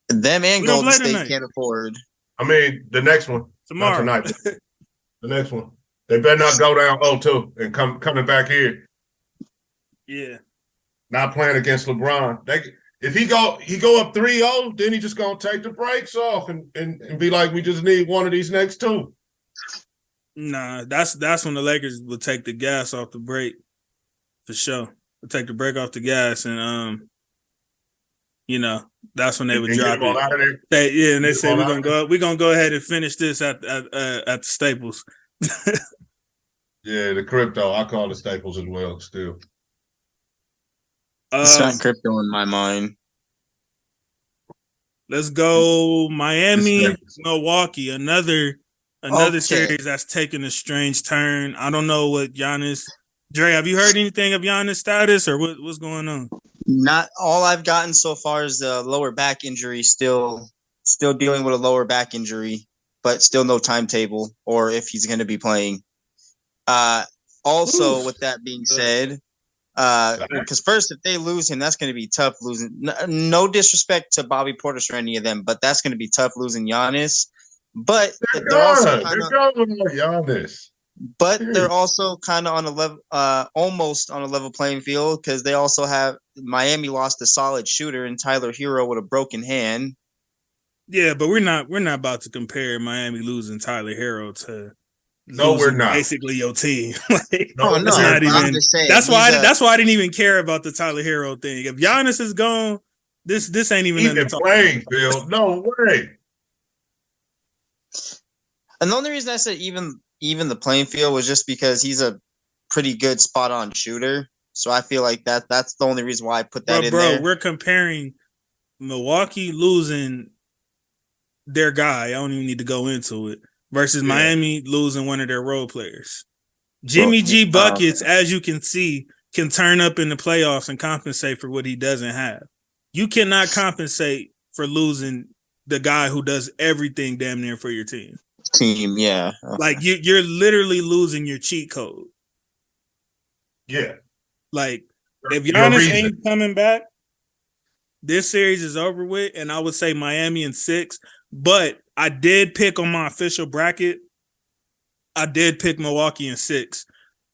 Them and Golden State can't afford. I mean, the next one. Tomorrow. Not tonight. The next one. They better not go down 0-2 and coming back here. Yeah. Not playing against LeBron. If he go up 3-0, then he just gonna take the brakes off and be like, we just need one of these next two. Nah, that's when the Lakers will take the gas off the brake for sure. They'll take the brake off the gas and that's when they would drop it. They say we're gonna go ahead and finish this at the Staples. Yeah, the crypto. I call it Staples as well. Still, it's not crypto in my mind. Let's go Miami, Milwaukee. Another series that's taking a strange turn. I don't know what Giannis. Dre, have you heard anything of Giannis' status or what's going on? Not all I've gotten so far is the lower back injury. Still dealing with a lower back injury, but still no timetable or if he's going to be playing. Also, with that being said, because first, if they lose him, that's going to be tough losing. No disrespect to Bobby Portis or any of them, but that's going to be tough losing Giannis. But they're also kind of Giannis. But they're also kind of on a level, almost on a level playing field because they also have Miami lost a solid shooter in Tyler Hero with a broken hand. Yeah, but we're not about to compare Miami losing Tyler Hero to. No, we're not. Basically, your team. No, not even. That's why I didn't even care about the Tyler Hero thing. If Giannis is gone, this ain't even playing field. No way. And the only reason I said even the playing field was just because he's a pretty good spot on shooter. So I feel like that's the only reason why I put that in there. We're comparing Milwaukee losing their guy. I don't even need to go into it. Versus Miami losing one of their role players. Jimmy G buckets, as you can see, can turn up in the playoffs and compensate for what he doesn't have. You cannot compensate for losing the guy who does everything damn near for your team. Yeah. Like you're literally losing your cheat code. Yeah. Like if Giannis ain't coming back, this series is over with, and I would say Miami in 6. But I did pick on my official bracket. I did pick Milwaukee in 6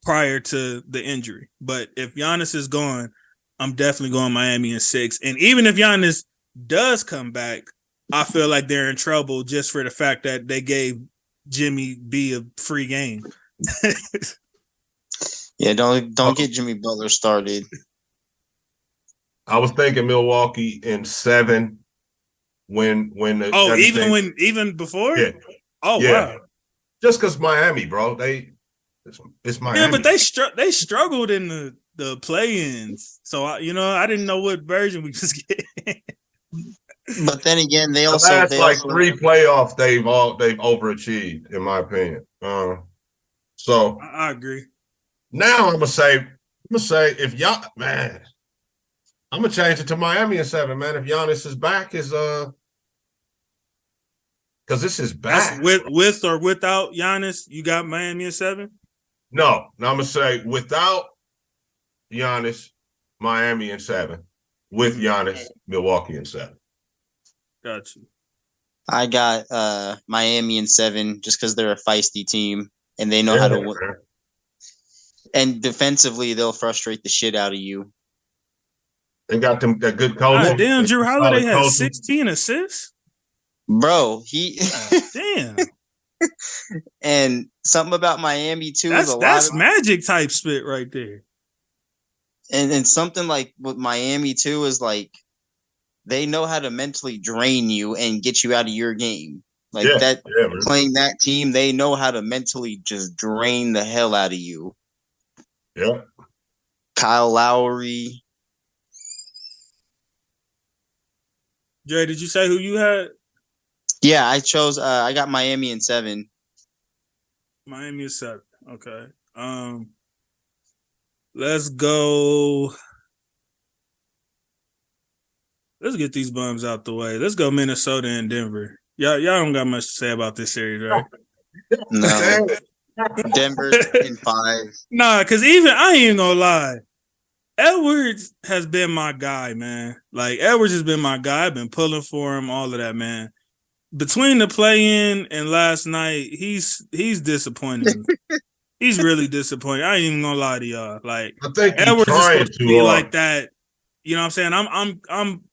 prior to the injury. But if Giannis is gone, I'm definitely going Miami in 6. And even if Giannis does come back, I feel like they're in trouble just for the fact that they gave Jimmy B a free game. Yeah, don't get Jimmy Butler started. I was thinking Milwaukee in 7 when even before? Yeah. Oh yeah. Wow. Just because Miami, bro. It's Miami. Yeah, but they struggled in the play-ins. So I didn't know what version we was getting. But then again, they 3 playoffs they've overachieved, in my opinion. So I agree. Now I'm gonna say if y'all I'm gonna change it to Miami in 7, man. If Giannis is back, because this is back. That's with or without Giannis, you got Miami in 7? No, I'm gonna say without Giannis, Miami in 7. With Giannis, Milwaukee in 7. Got you. I got Miami in 7 just because they're a feisty team and they know how to win. And defensively, they'll frustrate the shit out of you. They got them that good coach. Damn, Drew Holiday had 16 assists. Bro, damn. And something about Miami too. That's magic type spit right there. And something like with Miami too is like they know how to mentally drain you and get you out of your game. Like playing that team, they know how to mentally just drain the hell out of you. Yeah. Kyle Lowry. Jay, did you say who you had? Yeah, I chose. I got Miami in 7. Miami is 7. Okay. Let's go. Let's get these bums out the way. Let's go Minnesota and Denver. Y'all don't got much to say about this series, right? No. Denver's in 5. Nah, because I ain't even gonna lie. Edwards has been my guy, man. Like, Edwards has been my guy. I've been pulling for him, all of that, man. between the play-in and last night, he's disappointing. He's really disappointing. I ain't even gonna lie to y'all. Like, I think he's Edwards is trying supposed to too be hard. like that. You know what I'm saying? I'm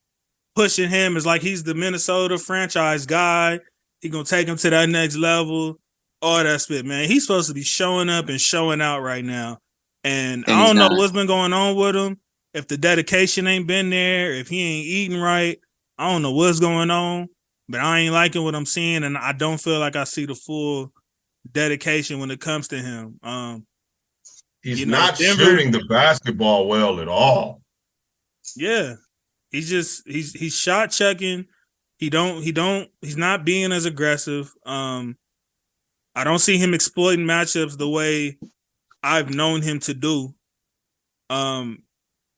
pushing him as like he's the Minnesota franchise guy. He gonna take him to that next level. All that spit, man. He's supposed to be showing up and showing out right now. And I don't know what's been going on with him. If the dedication ain't been there, if he ain't eating right, I don't know what's going on. But I ain't liking what I'm seeing, and I don't feel like I see the full dedication when it comes to him. He's not shooting the basketball well at all. Yeah. He's shot checking. He's not being as aggressive. I don't see him exploiting matchups the way I've known him to do. And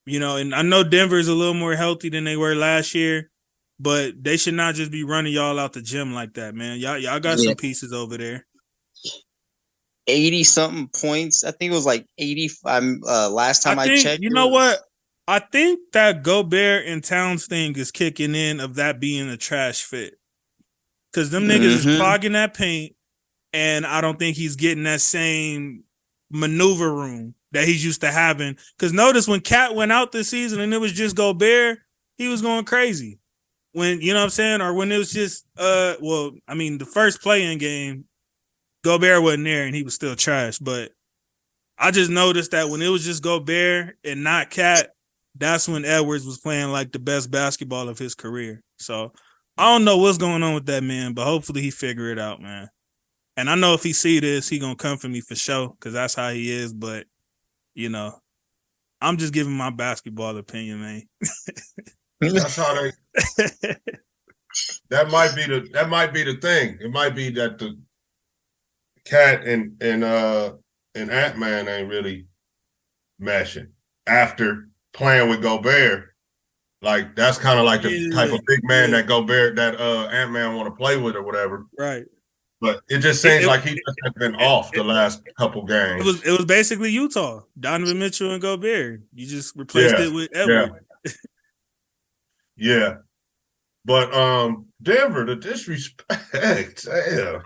I know Denver is a little more healthy than they were last year, but they should not just be running y'all out the gym like that, man. Y'all got some pieces over there. 80-something points. I think it was like 85 last time I checked. You know what? I think that Gobert and Towns thing is kicking in of that being a trash fit. Because them niggas is clogging that paint, and I don't think he's getting that same maneuver room that he's used to having. Because notice when Cat went out this season and it was just Gobert, he was going crazy. When, you know what I'm saying? Or when it was just, the first play-in game, Gobert wasn't there and he was still trash. But I just noticed that when it was just Gobert and not Cat, that's when Edwards was playing like the best basketball of his career. So I don't know what's going on with that man, but hopefully he figure it out, man. And I know if he see this, he gonna come for me for sure, because that's how he is. But, I'm just giving my basketball opinion, man. That's how they that might be the thing. It might be that the Cat and Ant-Man ain't really meshing after playing with Gobert. Like, that's kind of like the type of big man that Gobert, that Ant-Man want to play with or whatever. Right. But it just seems like he just has been off the last couple games. It was basically Utah, Donovan Mitchell and Gobert. You just replaced it with Edwards. Yeah. But Denver, the disrespect. Damn.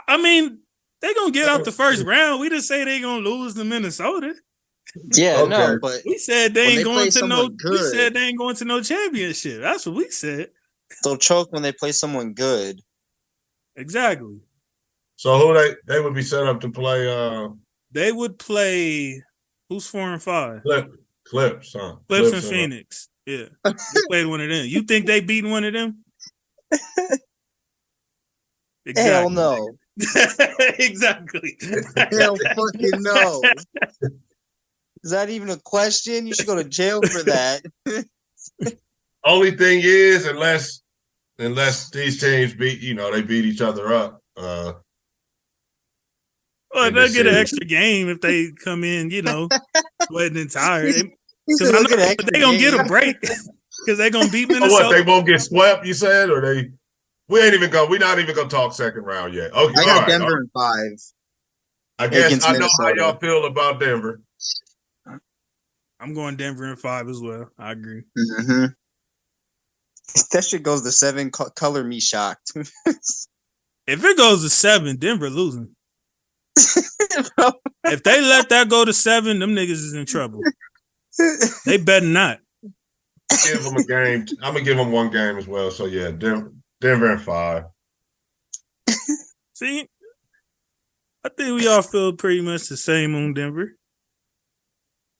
I mean, they're gonna get out the first round. We didn't say they're gonna lose to Minnesota. Yeah, no, but we said they ain't going to no. We said they ain't going to no championship. That's what we said. They'll choke when they play someone good. Exactly. So who they would be set up to play? They would play. Who's 4 and 5? Clips, huh? Clips and Phoenix. Yeah, they played one of them. You think they beating one of them? Exactly. Hell no. Exactly. Hell fucking no. Is that even a question? You should go to jail for that. Only thing is, unless these teams beat each other up. Well, they'll get an extra game if they come in, sweating and tired. Because I know they're going to get a break because they're going to beat Minnesota. What, they won't get swept, you said? Or we're not even going to talk second round yet. Okay, I got Denver in 5. I guess I know how y'all feel about Denver. I'm going Denver in 5 as well. I agree. Mm-hmm. If that shit goes to 7, color me shocked. If it goes to 7, Denver losing. If they let that go to 7, them niggas is in trouble. They better not. Give them a game. I'm gonna give them one game as well. So yeah, Denver in 5. See, I think we all feel pretty much the same on Denver.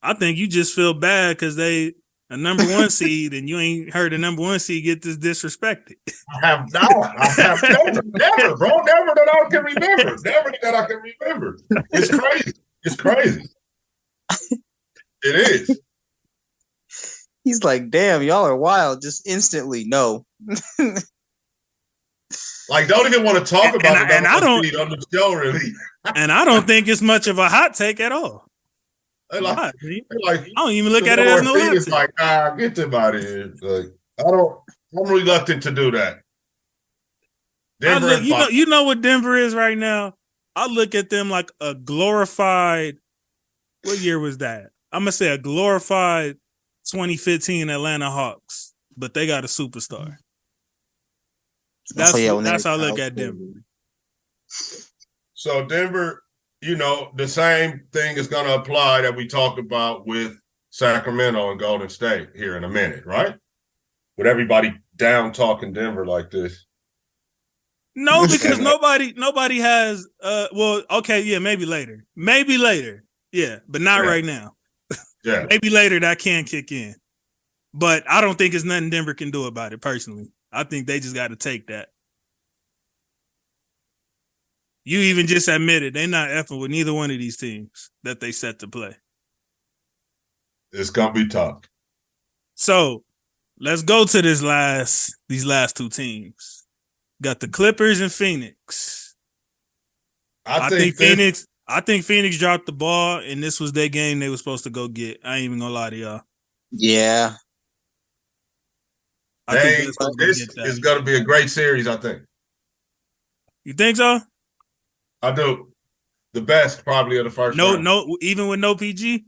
I think you just feel bad because they a number 1 seed and you ain't heard the number 1 seed get this disrespected. I have never, bro. Never that I can remember. Never that I can remember. It's crazy. It's crazy. It is. He's like, damn, y'all are wild. Just instantly, no. Like, don't even want to talk about it on the show, really. And I don't think it's much of a hot take at all. I don't even look at it as no hot take. Like, get them out of here. Like, I'm reluctant to do that. You know what Denver is right now? I look at them like a glorified. What year was that? I'm gonna say a glorified 2015 Atlanta Hawks, but they got a superstar. That's how I look at Denver. So Denver, the same thing is going to apply that we talked about with Sacramento and Golden State here in a minute, right? With everybody down talking Denver like this. No, because nobody has. Well, okay, yeah, maybe later, yeah, but not right now. Yeah, maybe later that can kick in, but I don't think it's nothing Denver can do about it. Personally, I think they just got to take that. You even just admitted they're not effing with neither one of these teams that they set to play. It's gonna be tough. So let's go to these last two teams. Got the Clippers and Phoenix. I think Phoenix dropped the ball, and this was their game they were supposed to go get. I ain't even gonna lie to y'all. Yeah. This is gonna be a great series, I think. You think so? I do. The best probably of the first round. No, even with no PG?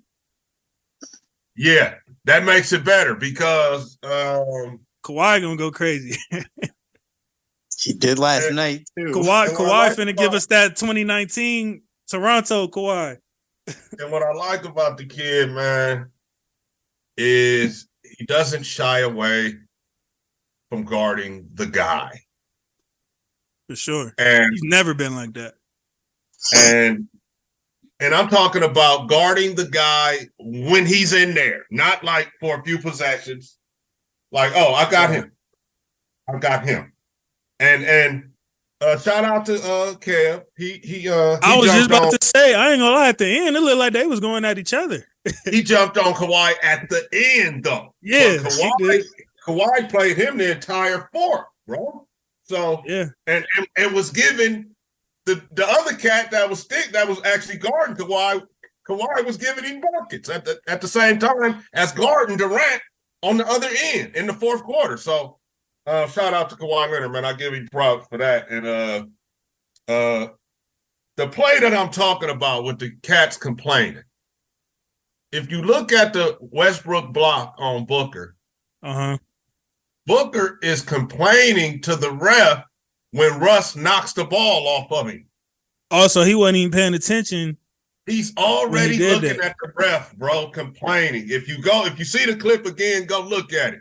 Yeah, that makes it better because Kawhi gonna go crazy. He did last night too. Kawhi finna give us that 2019 Toronto Kawhi. And what I like about the kid, man, is he doesn't shy away from guarding the guy. For sure. And he's never been like that. And I'm talking about guarding the guy when he's in there, not like for a few possessions. Like, oh, I got him. And shout out to Kev. I was just about to say, I ain't gonna lie, at the end, it looked like they was going at each other. He jumped on Kawhi at the end, though. Yeah, Kawhi played him the entire fourth, bro. So yeah, and was giving the other cat that was actually guarding Kawhi was giving him buckets at the same time as guarding Durant on the other end in the fourth quarter. So shout out to Kawhi Leonard, man. I give him props for that. And the play that I'm talking about with the cats complaining, if you look at the Westbrook block on Booker, Booker is complaining to the ref when Russ knocks the ball off of him. Also, he wasn't even paying attention. He's already looking at the ref, bro, complaining. If you see the clip again, go look at it.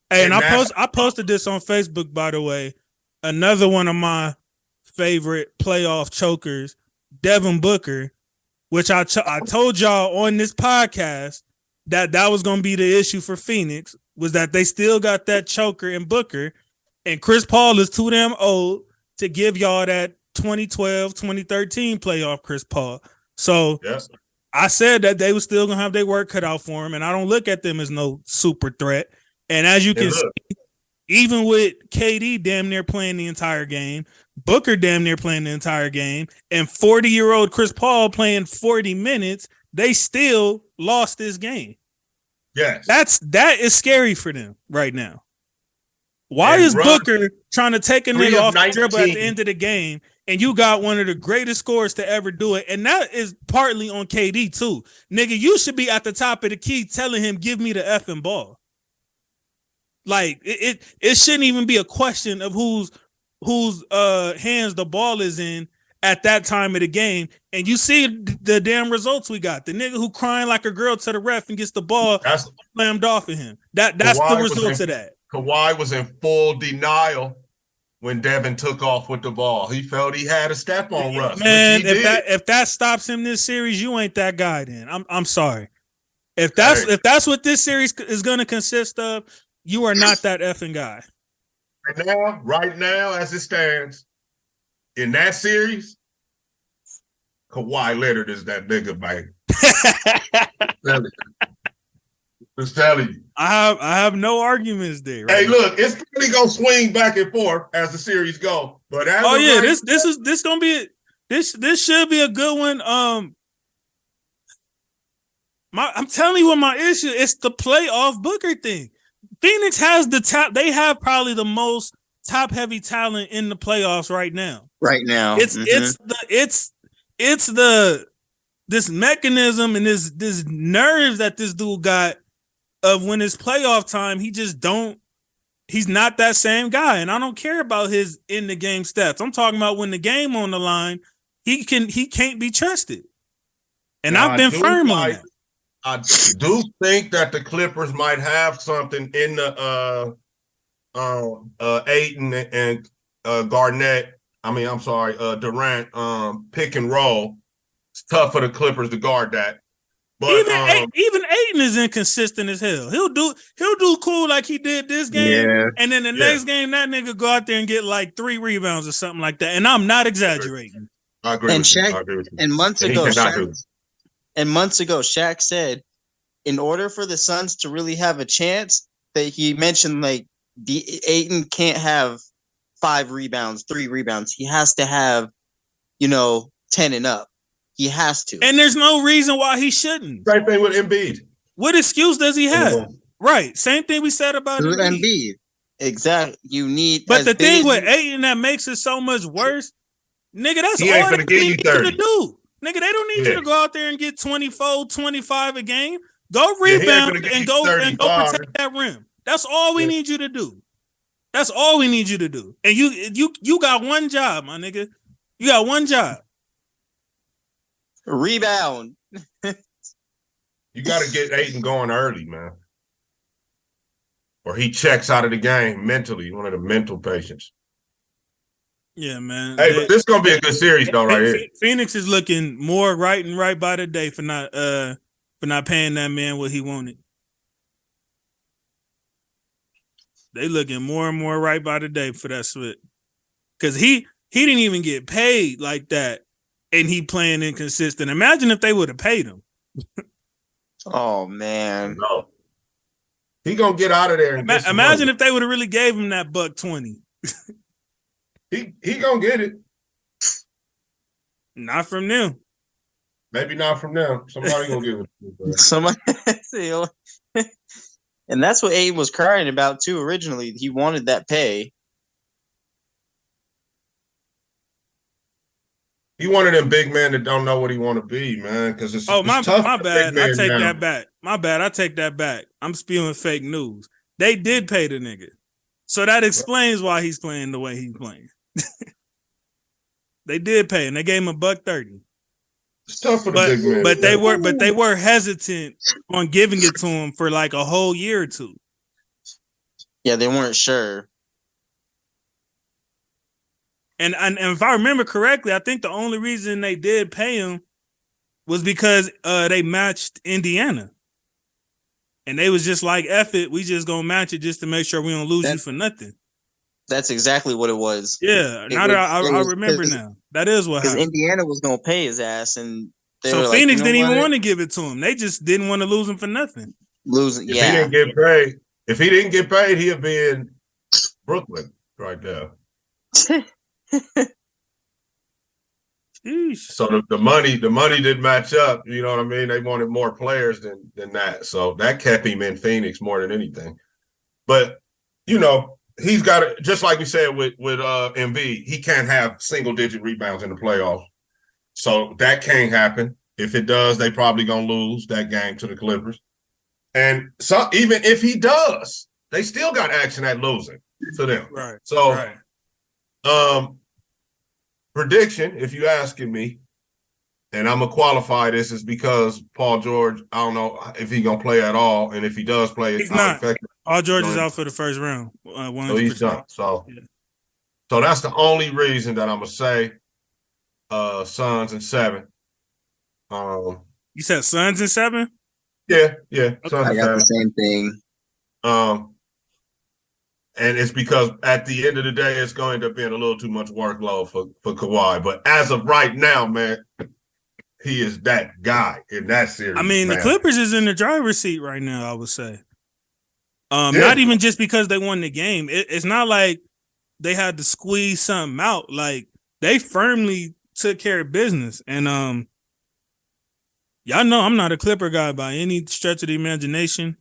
Hey, and I posted this on Facebook, by the way. Another one of my favorite playoff chokers, Devin Booker, which I told y'all on this podcast that was going to be the issue for Phoenix, was that they still got that choker in Booker, and Chris Paul is too damn old to give y'all that 2012, 2013 playoff Chris Paul. So yes. I said that they were still going to have their work cut out for him, and I don't look at them as no super threat. And as you can see, even with KD damn near playing the entire game, Booker damn near playing the entire game, and 40-year-old Chris Paul playing 40 minutes, they still lost this game. Yes. That is scary for them right now. Why is Booker trying to take a nigga off the dribble at the end of the game, and you got one of the greatest scorers to ever do it? And that is partly on KD too. Nigga, you should be at the top of the key telling him, give me the effing ball. Like, it shouldn't even be a question of whose hands the ball is in at that time of the game. And you see the damn results we got. The nigga who crying like a girl to the ref and gets the ball slammed off of him. That's the results of that. Kawhi was in full denial when Devin took off with the ball. He felt he had a step on Russ. Man, if that stops him this series, you ain't that guy then. I'm sorry. If that's what this series is going to consist of, you are not that effing guy. Right now, as it stands, in that series, Kawhi Leonard is that nigga, man. Just telling you. I have no arguments there. Right? Hey, look, it's really gonna swing back and forth as the series go. But this gonna be this should be a good one. I'm telling you what my issue is, the playoff Booker thing. Phoenix has the top. They have probably the most top heavy talent in the playoffs right now. It's this mechanism and this nerves that this dude got of when it's playoff time, he just don't He's not that same guy, and I don't care about his in the game stats. I'm talking about when the game on the line, he can't be trusted. And now, I've been firm on that. I do think that the Clippers might have something in the Ayton and Garnett. Durant pick and roll. It's tough for the Clippers to guard that. But even Ayton is inconsistent as hell. He'll do cool like he did this game, and then the next game that nigga go out there and get like 3 rebounds or something like that. And I'm not exaggerating. I agree with you. And months ago, Shaq said, in order for the Suns to really have a chance, that he mentioned like Ayton can't have 5 rebounds, 3 rebounds. He has to have, 10 and up. He has to. And there's no reason why he shouldn't. Same thing with Embiid. What excuse does he have? Right. Same thing we said about Embiid. Exactly. You need. But the thing with Ayton that makes it so much worse, nigga, that's all they need you to do. Nigga, they don't need you to go out there and get 24, 25 a game. Go rebound and go protect that rim. That's all we need you to do. That's all we need you to do. And you got one job, my nigga. You got one job. Rebound. You got to get Ayton going early, man. Or he checks out of the game mentally. One of the mental patients. Yeah, man. Hey, but this is gonna be a good series, though, right here. Phoenix is looking more right by the day for not paying that man what he wanted. They looking more and more right by the day for that split. Because he didn't even get paid like that. And he playing inconsistent. Imagine if they would have paid him. Oh man, no. He gonna get out of there. And imagine if they would have really gave him that $120. he gonna get it. Not from them. Maybe not from them. Somebody gonna give it. Somebody. And that's what Aiden was crying about too. Originally, he wanted that pay. He wanted them big men that don't know what he want to be, man. Because it's tough. My bad. I take that back. My bad. I take that back. I'm spewing fake news. They did pay the nigga, so that explains why he's playing the way he's playing. They did pay, and they gave him $130. It's tough for the big man. But they were hesitant on giving it to him for like a whole year or two. Yeah, they weren't sure. And if I remember correctly, I think the only reason they did pay him was because they matched Indiana. And they was just like, F it, we just gonna match it just to make sure we don't lose you for nothing. That's exactly what it was. Yeah, I remember now. That is what happened. Because Indiana was gonna pay his ass, and so Phoenix didn't even want to give it to him. They just didn't want to lose him for nothing. If he didn't get paid, he'd be in Brooklyn right there. So the money didn't match up. You know what I mean? They wanted more players than that. So that kept him in Phoenix more than anything. But he's got it. Just like we said with Embiid, he can't have single-digit rebounds in the playoffs. So that can't happen. If it does, they probably gonna lose that game to the Clippers. And so even if he does, they still got action at losing to them. Right. So, prediction, if you're asking me, and I'm gonna qualify this, is because Paul George, I don't know if he's gonna play at all, and if he does play, he's not. Paul George is out for the first round. So he's done. So that's the only reason that I'm gonna say Suns in 7. You said Suns in 7? Yeah. Okay. I got the same thing. And it's because at the end of the day, it's going to be a little too much workload for Kawhi. But as of right now, man, he is that guy in that series. I mean, the Clippers is in the driver's seat right now, I would say. Not even just because they won the game. It's not like they had to squeeze something out. Like, they firmly took care of business. And y'all know I'm not a Clipper guy by any stretch of the imagination.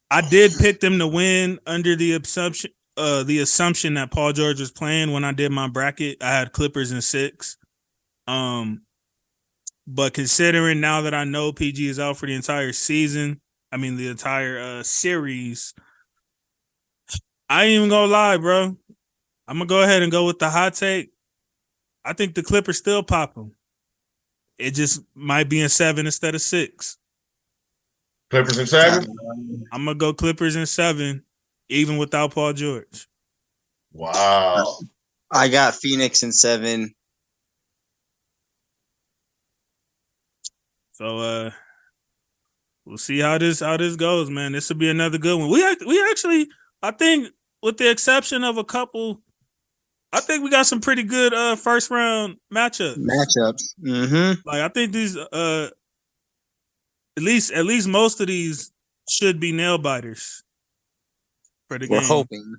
I did pick them to win under the assumption that Paul George was playing when I did my bracket. I had Clippers in 6. But considering now that I know PG is out for the entire season, the entire series, I ain't even gonna lie, bro. I'm gonna go ahead and go with the hot take. I think the Clippers still pop them. It just might be in 7 instead of 6. Clippers in 7? I'm gonna go Clippers in 7, even without Paul George. Wow. I got Phoenix in 7. So we'll see how this goes, man. This will be another good one. We actually, I think, with the exception of a couple, I think we got some pretty good first round matchups. Mm-hmm. Like I think these at least most of these should be nail biters for the game. We're hoping.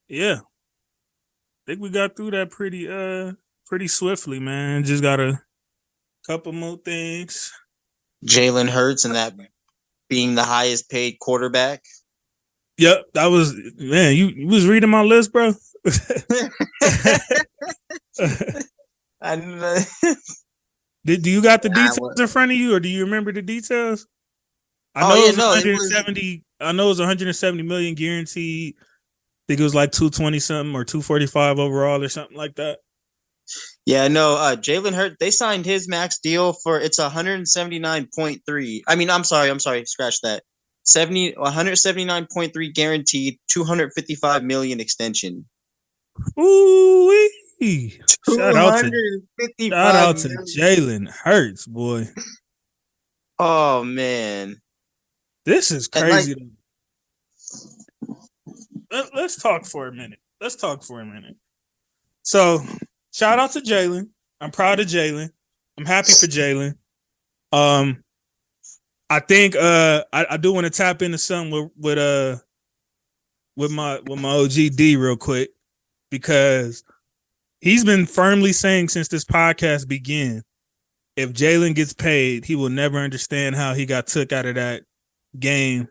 Yeah. I think we got through that pretty swiftly, man. Just got a couple more things. Jalen Hurts and that being the highest paid quarterback. Yep, that was, man. You was reading my list, bro. Do you got the details in front of you, or do you remember the details? I know it was 170. I know it was 170 million guaranteed. I think it was like 220 something or 245 overall or something like that. Yeah, no, Jalen Hurts, they signed his max deal for it's 179.3. I mean, I'm sorry, scratch that. 179.3 guaranteed, 255 million extension. Ooh, shout out to Jalen Hurts, boy. Oh man, this is crazy. Let's talk for a minute. So, shout out to Jalen. I'm proud of Jalen. I'm happy for Jalen. I think I do want to tap into something with my OG D real quick, because he's been firmly saying since this podcast began, if Jalen gets paid, he will never understand how he got took out of that game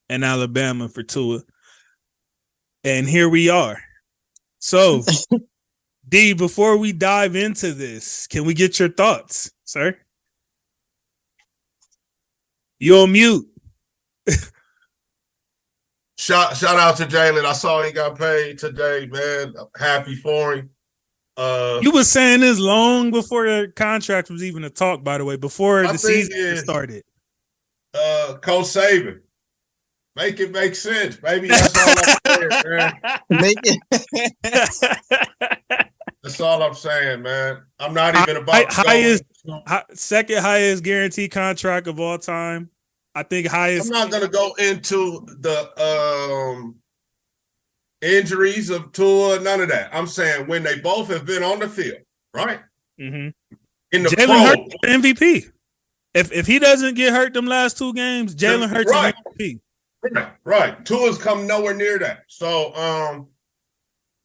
in Alabama for Tua. And here we are. So, D, before we dive into this, can we get your thoughts, sir? You're on mute. Shout out to Jalen. I saw he got paid today, man. I'm happy for him. You was saying this long before the contract was even a talk, by the way, before the season started. Coach Saban, make it make sense, baby. That's all I'm saying, man. Make it. That's all I'm saying, man. I'm not even about second highest guaranteed contract of all time. I think highest. I'm not going to go into the injuries of Tua, none of that. I'm saying when they both have been on the field, right? Mm-hmm. In the Jalen Hurts MVP. If he doesn't get hurt them last 2 games, Jalen Hurts is MVP. Right. Tua's come nowhere near that. So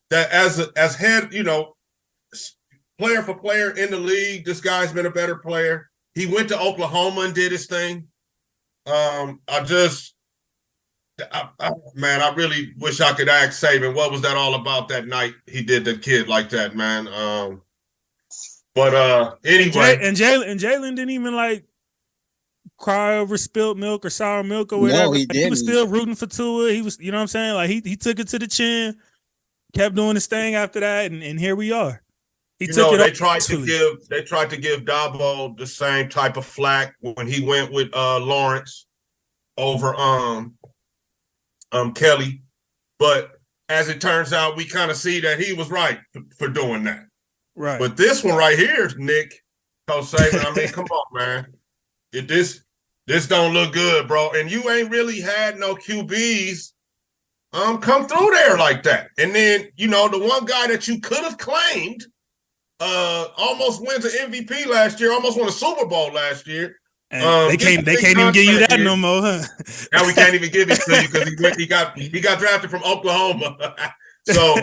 that as head, player for player in the league, this guy's been a better player. He went to Oklahoma and did his thing. I really wish I could ask Saban what was that all about that night he did the kid like that, man. But anyway, and Jalen didn't even like cry over spilled milk or sour milk or whatever. No, he didn't. He was still rooting for Tua. He was, you know what I'm saying? Like he took it to the chin, kept doing his thing after that, and here we are. They tried to give Dabo the same type of flack when he went with Lawrence over Kelly, but as it turns out, we kind of see that he was right for doing that. Right. But this one right here, Nick, Coach Saban, I mean, come on, man. This don't look good, bro. And you ain't really had no QBs come through there like that. And then, the one guy that you could have claimed almost went to MVP last year, almost won a Super Bowl last year. They can't even give you that no more, huh? Now we can't even give it to you because he got drafted from Oklahoma. So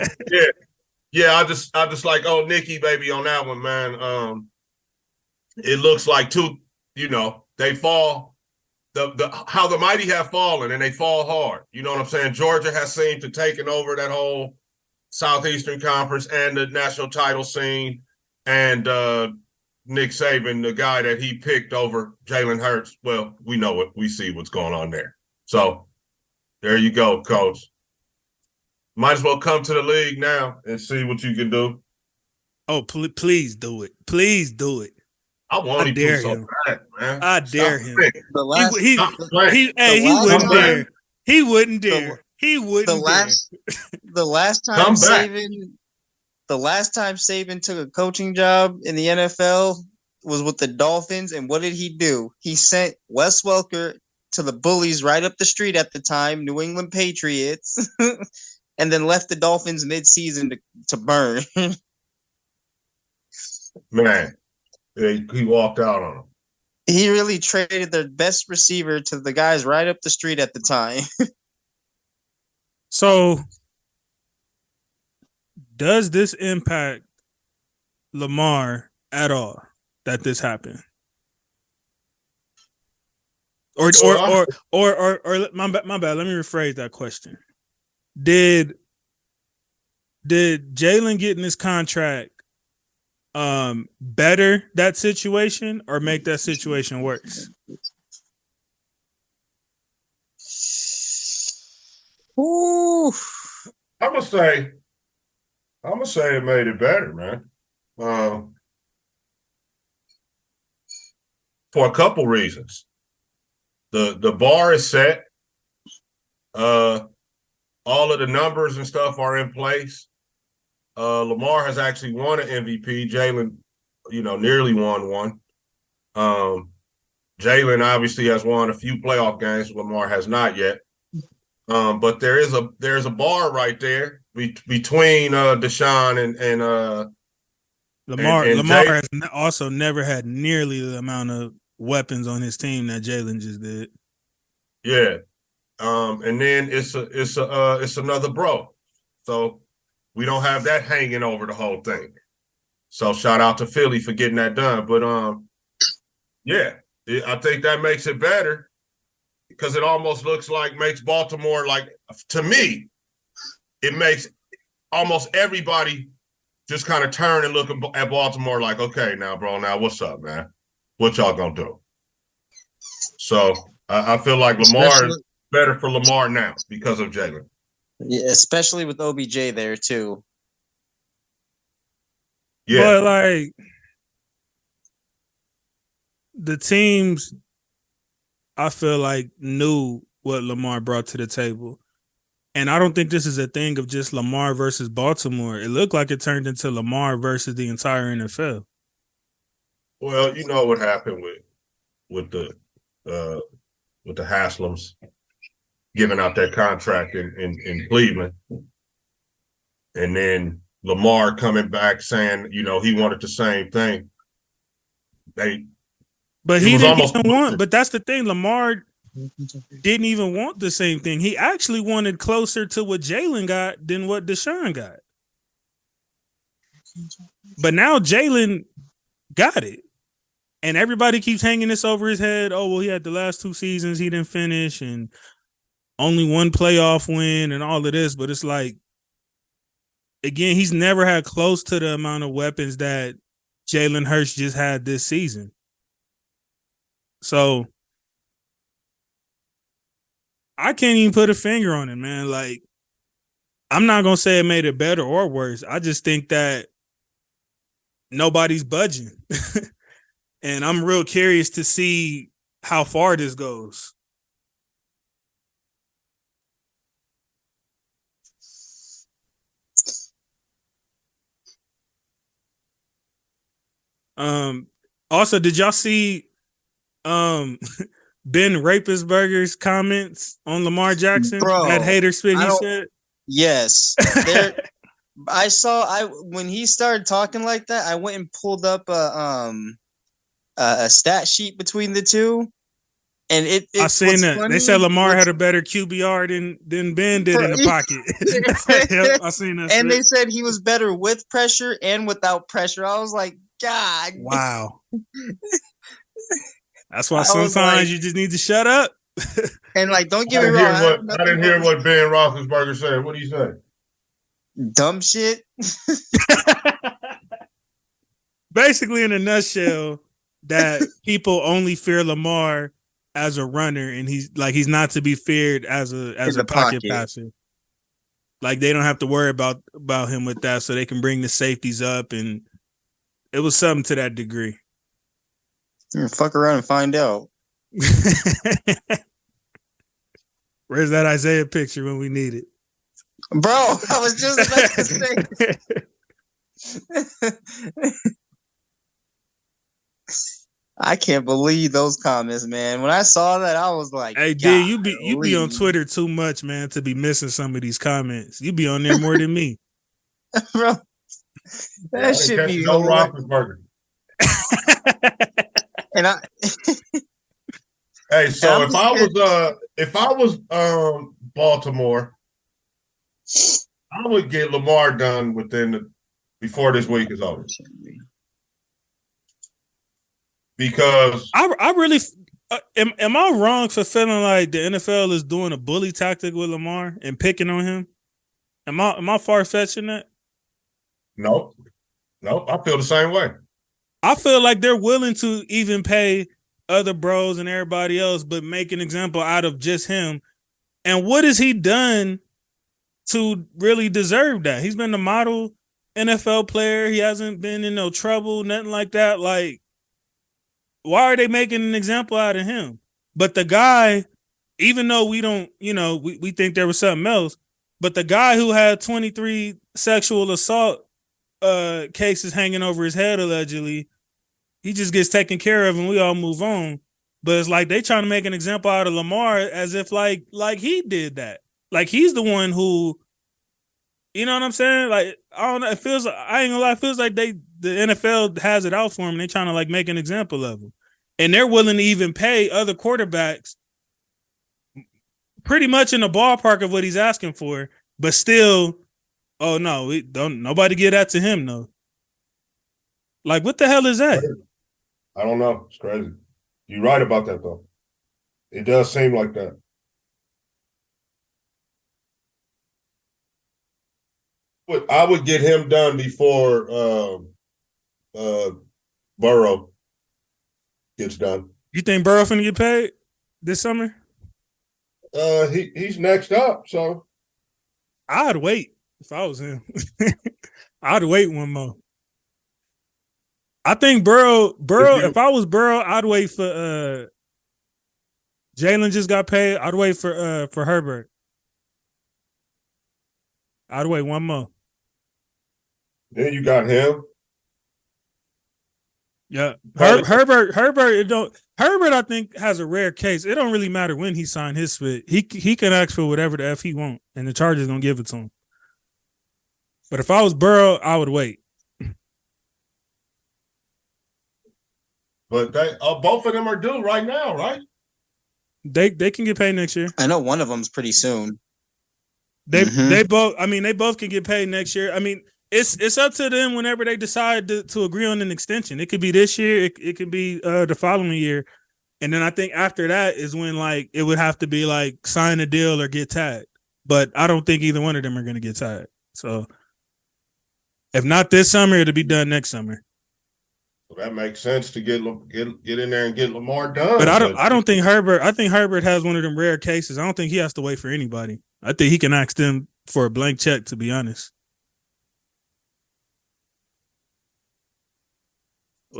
yeah, I just like, oh, Nicky baby on that one, man. It looks like they fall how the mighty have fallen, and they fall hard. You know what I'm saying? Georgia has seemed to taken over that whole Southeastern Conference and the national title scene. And Nick Saban, the guy that he picked over Jalen Hurts, well, we know it. We see what's going on there. So there you go, coach. Might as well come to the league now and see what you can do. Oh, please do it. Please do it. I want him to so bad, man. I dare him. The last, he wouldn't dare. He wouldn't dare. He wouldn't dare. The last time Saban took a coaching job in the NFL was with the Dolphins, and what did he do? He sent Wes Welker to the bullies right up the street at the time, New England Patriots, and then left the Dolphins mid-season to burn. Man, he walked out on him. He really traded their best receiver to the guys right up the street at the time. So, does this impact Lamar at all that this happened? Or my bad. Let me rephrase that question. Did Jalen getting this contract better that situation or make that situation worse? Ooh. I'm gonna say it made it better, man. For a couple reasons. The bar is set. All of the numbers and stuff are in place. Lamar has actually won an MVP. Jalen, nearly won one. Jalen obviously has won a few playoff games. Lamar has not yet. But there's a bar right there between Deshaun and Lamar. And Lamar has also never had nearly the amount of weapons on his team that Jalen just did. Yeah. And then it's another bro. So we don't have that hanging over the whole thing. So shout out to Philly for getting that done. But I think that makes it better because it almost makes Baltimore, to me, it makes almost everybody just kind of turn and look at Baltimore like, okay, now, bro, now what's up, man? What y'all gonna do? So I feel like Lamar is better for Lamar now because of Jalen. Yeah, especially with OBJ there too. Yeah, but the teams, I feel like knew what Lamar brought to the table, and I don't think this is a thing of just Lamar versus Baltimore. It looked like it turned into Lamar versus the entire NFL. Well, you know what happened with the Haslams giving out that contract in Cleveland. And then Lamar coming back saying, he wanted the same thing. But he didn't even want, but that's the thing. Lamar didn't even want the same thing. He actually wanted closer to what Jalen got than what Deshaun got. But now Jalen got it. And everybody keeps hanging this over his head. Oh, well, he had the last 2 seasons. He didn't finish and only one playoff win and all of this. But it's like, again, he's never had close to the amount of weapons that Jalen Hurts just had this season. So I can't even put a finger on it, man. Like, I'm not going to say it made it better or worse. I just think that nobody's budging. And I'm real curious to see how far this goes. Also, did y'all see Ben Rapersburger's comments on Lamar Jackson? Bro, that hater spit he said? Yes. When he started talking like that, I went and pulled up a stat sheet between the two, and I seen that. Funny, they said Lamar had a better QBR than Ben did in the pocket. Yep, I seen that. And they said he was better with pressure and without pressure. I was like, God, wow. That's why sometimes you just need to shut up. And don't get me wrong. I didn't hear what Ben Roethlisberger said. What did he say? Dumb shit. basically in a nutshell, that people only fear Lamar as a runner, and he's not to be feared as a pocket passer. Like they don't have to worry about him with that, so they can bring the safeties up, and it was something to that degree. Fuck around and find out. Where's that Isaiah picture when we need it? Bro, I was just about to say. I can't believe those comments, man. When I saw that, I was like, "Hey, D, you be on Twitter too much, man, to be missing some of these comments. You be on there more than me, bro. That should be no Roethlisberger. And hey, so if I was Baltimore, I would get Lamar done before this week is over. Because I really am I wrong for feeling like the NFL is doing a bully tactic with Lamar and picking on him? Am I far fetching that? Nope. I feel the same way. I feel like they're willing to even pay other bros and everybody else, but make an example out of just him. And what has he done to really deserve that? He's been the model NFL player. He hasn't been in no trouble, nothing like that. Like, why are they making an example out of him? But the guy, even though we don't, we think there was something else, but the guy who had 23 sexual assault cases hanging over his head, allegedly, he just gets taken care of and we all move on. But it's like they trying to make an example out of Lamar as if like he did that. Like he's the one who, you know what I'm saying? Like, I don't know. It feels, I ain't gonna lie, it feels like the NFL has it out for him and they trying to like make an example of him. And they're willing to even pay other quarterbacks pretty much in the ballpark of what he's asking for, but still, oh no, nobody give that to him though. Like, what the hell is that? I don't know. It's crazy. You're right about that though. It does seem like that. But I would get him done before Burrow gets done. You think Burrow finna get paid this summer? He's next up, so I'd wait if I was him. I'd wait one more. I think Burrow. If I was Burrow, I'd wait for Jalen just got paid. I'd wait for Herbert. I'd wait one more. Then you got him. Yeah, Herbert. Herbert, I think, has a rare case. It don't really matter when he signed his split. He can ask for whatever the F he want, and the Chargers gonna give it to him. But if I was Burrow, I would wait. But both of them are due right now, right? They can get paid next year. I know one of them's pretty soon. They both. I mean, they both can get paid next year. I mean, it's up to them whenever they decide to agree on an extension. It could be this year. It could be the following year, and then I think after that is when like it would have to be like sign a deal or get tagged. But I don't think either one of them are going to get tagged. So if not this summer, it'll be done next summer. Well, that makes sense to get in there and get Lamar done. But I don't think Herbert. I think Herbert has one of them rare cases. I don't think he has to wait for anybody. I think he can ask them for a blank check, to be honest.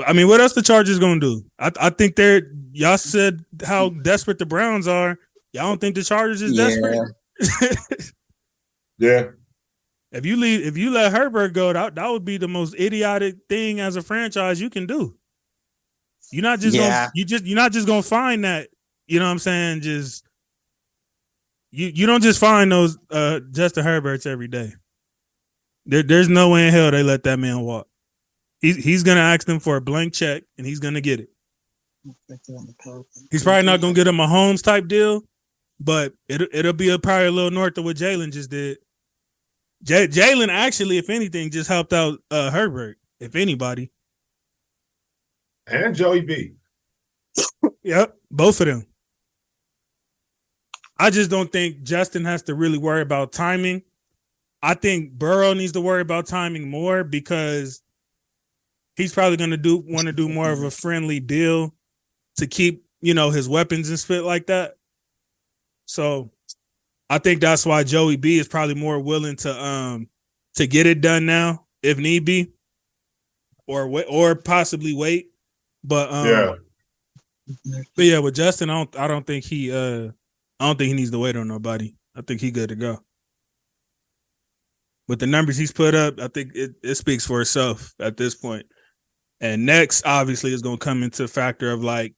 I mean, what else the Chargers gonna do? I think y'all said how desperate the Browns are. Y'all don't think the Chargers is desperate? Yeah. If you let Herbert go, that would be the most idiotic thing as a franchise you can do. You're not just you're not just gonna find that. You know what I'm saying? Just you don't just find those Justin Herberts every day. There's no way in hell they let that man walk. He's gonna ask them for a blank check and he's gonna get it. He's probably not gonna get him a Mahomes type deal, but it'll be probably a little north of what Jalen just did. Jalen actually, if anything, just helped out Herbert, if anybody. And Joey B. Yep, both of them. I just don't think Justin has to really worry about timing. I think Burrow needs to worry about timing more because he's probably going to want to do more of a friendly deal to keep, his weapons and spit like that. So I think that's why Joey B is probably more willing to get it done now if need be, or possibly wait. But with Justin, I don't think he needs to wait on nobody. I think he good to go. With the numbers he's put up, I think it speaks for itself at this point. And next, obviously, is going to come into factor of like,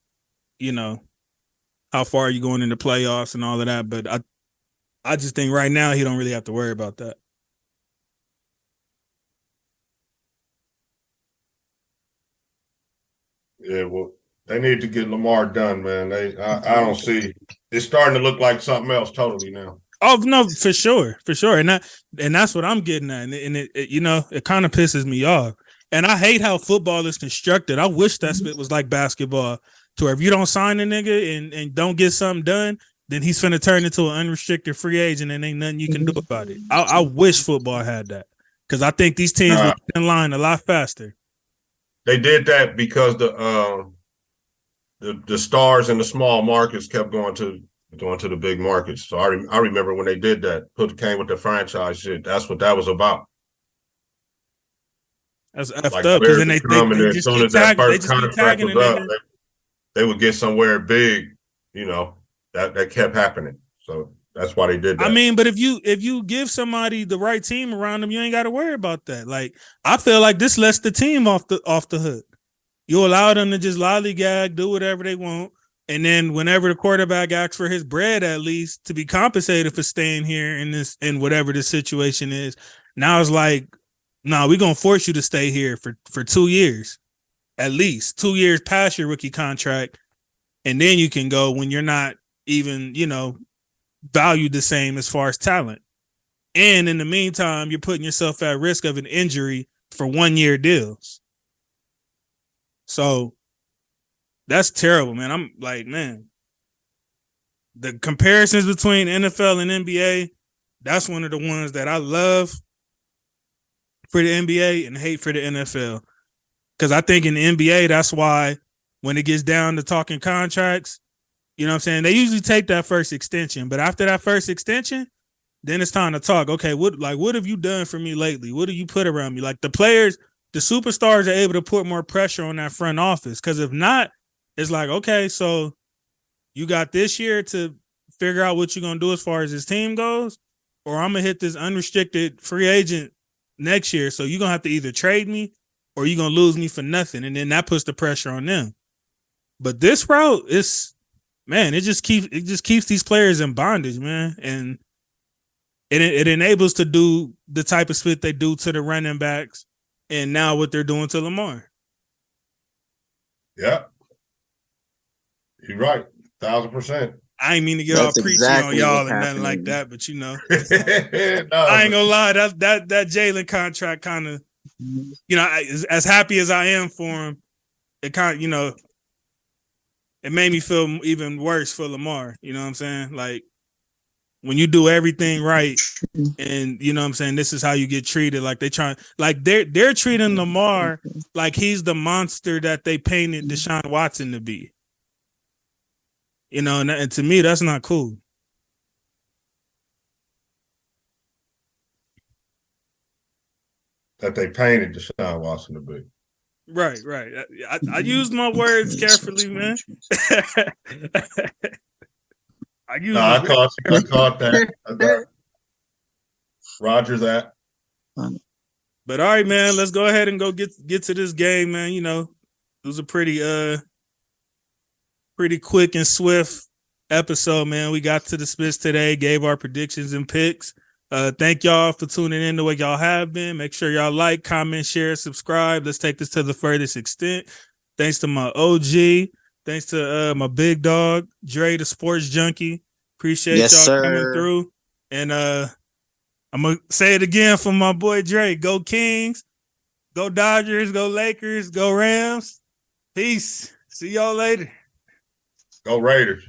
how far are you going into playoffs and all of that. But I just think right now he don't really have to worry about that. Yeah, well, they need to get Lamar done, man. I don't see it's starting to look like something else totally now. Oh no, for sure, and that's what I'm getting at, and it kind of pisses me off. And I hate how football is constructed. I wish that spit was like basketball, to where if you don't sign a nigga and don't get something done, then he's finna turn into an unrestricted free agent, and ain't nothing you can do about it. I wish football had that, because I think these teams would get in line a lot faster. They did that because the stars in the small markets kept going to the big markets. So I remember when they did that, came with the franchise shit. That's what that was about. That's effed up, because then they as soon as that first contract was up, they would get somewhere big. That kept happening. So that's why they did that. I mean, but if you give somebody the right team around them, you ain't got to worry about that. Like, I feel like this lets the team off the hook. You allow them to just lollygag, do whatever they want. And then whenever the quarterback asks for his bread, at least to be compensated for staying here in whatever the situation is, now it's like, no, we're going to force you to stay here for 2 years, at least 2 years past your rookie contract. And then you can go when you're not even, valued the same as far as talent. And in the meantime, you're putting yourself at risk of an injury for 1 year deals. So that's terrible, man. I'm like, man, the comparisons between NFL and NBA, that's one of the ones that I love for the NBA and hate for the NFL. Because I think in the NBA, that's why when it gets down to talking contracts, you know what I'm saying? They usually take that first extension. But after that first extension, then it's time to talk. Okay, what have you done for me lately? What have you put around me? Like, the players, the superstars are able to put more pressure on that front office. Because if not, it's like, okay, so you got this year to figure out what you're going to do as far as this team goes, or I'm going to hit this unrestricted free agent next year. So you're going to have to either trade me or you're going to lose me for nothing. And then that puts the pressure on them. But this route is, man, it just keeps these players in bondage, man. And it enables to do the type of split they do to the running backs, and now what they're doing to Lamar. Yeah. You're right. 1,000%. I ain't mean to get all preaching on y'all and nothing like that, but no, I ain't gonna lie. That Jalen contract kind of, as happy as I am for him, it kind of, it made me feel even worse for Lamar. You know what I'm saying? Like, when you do everything right, and you know what I'm saying, this is how you get treated. Like they're treating Lamar like he's the monster that they painted Deshaun Watson to be. And to me, that's not cool. That they painted Deshaun Watson to be. Right. I used my words carefully, man. I caught that. Roger that. But all right, man, let's go ahead and go get to this game, man. It was a pretty quick and swift episode, man. We got to the Spits today, gave our predictions and picks. Thank y'all for tuning in the way y'all have been. Make sure y'all like, comment, share, subscribe. Let's take this to the furthest extent. Thanks to my OG. Thanks to my big dog, Dre, the sports junkie. Appreciate y'all coming through. And I'm going to say it again for my boy Dre. Go Kings. Go Dodgers. Go Lakers. Go Rams. Peace. See y'all later. Go Raiders.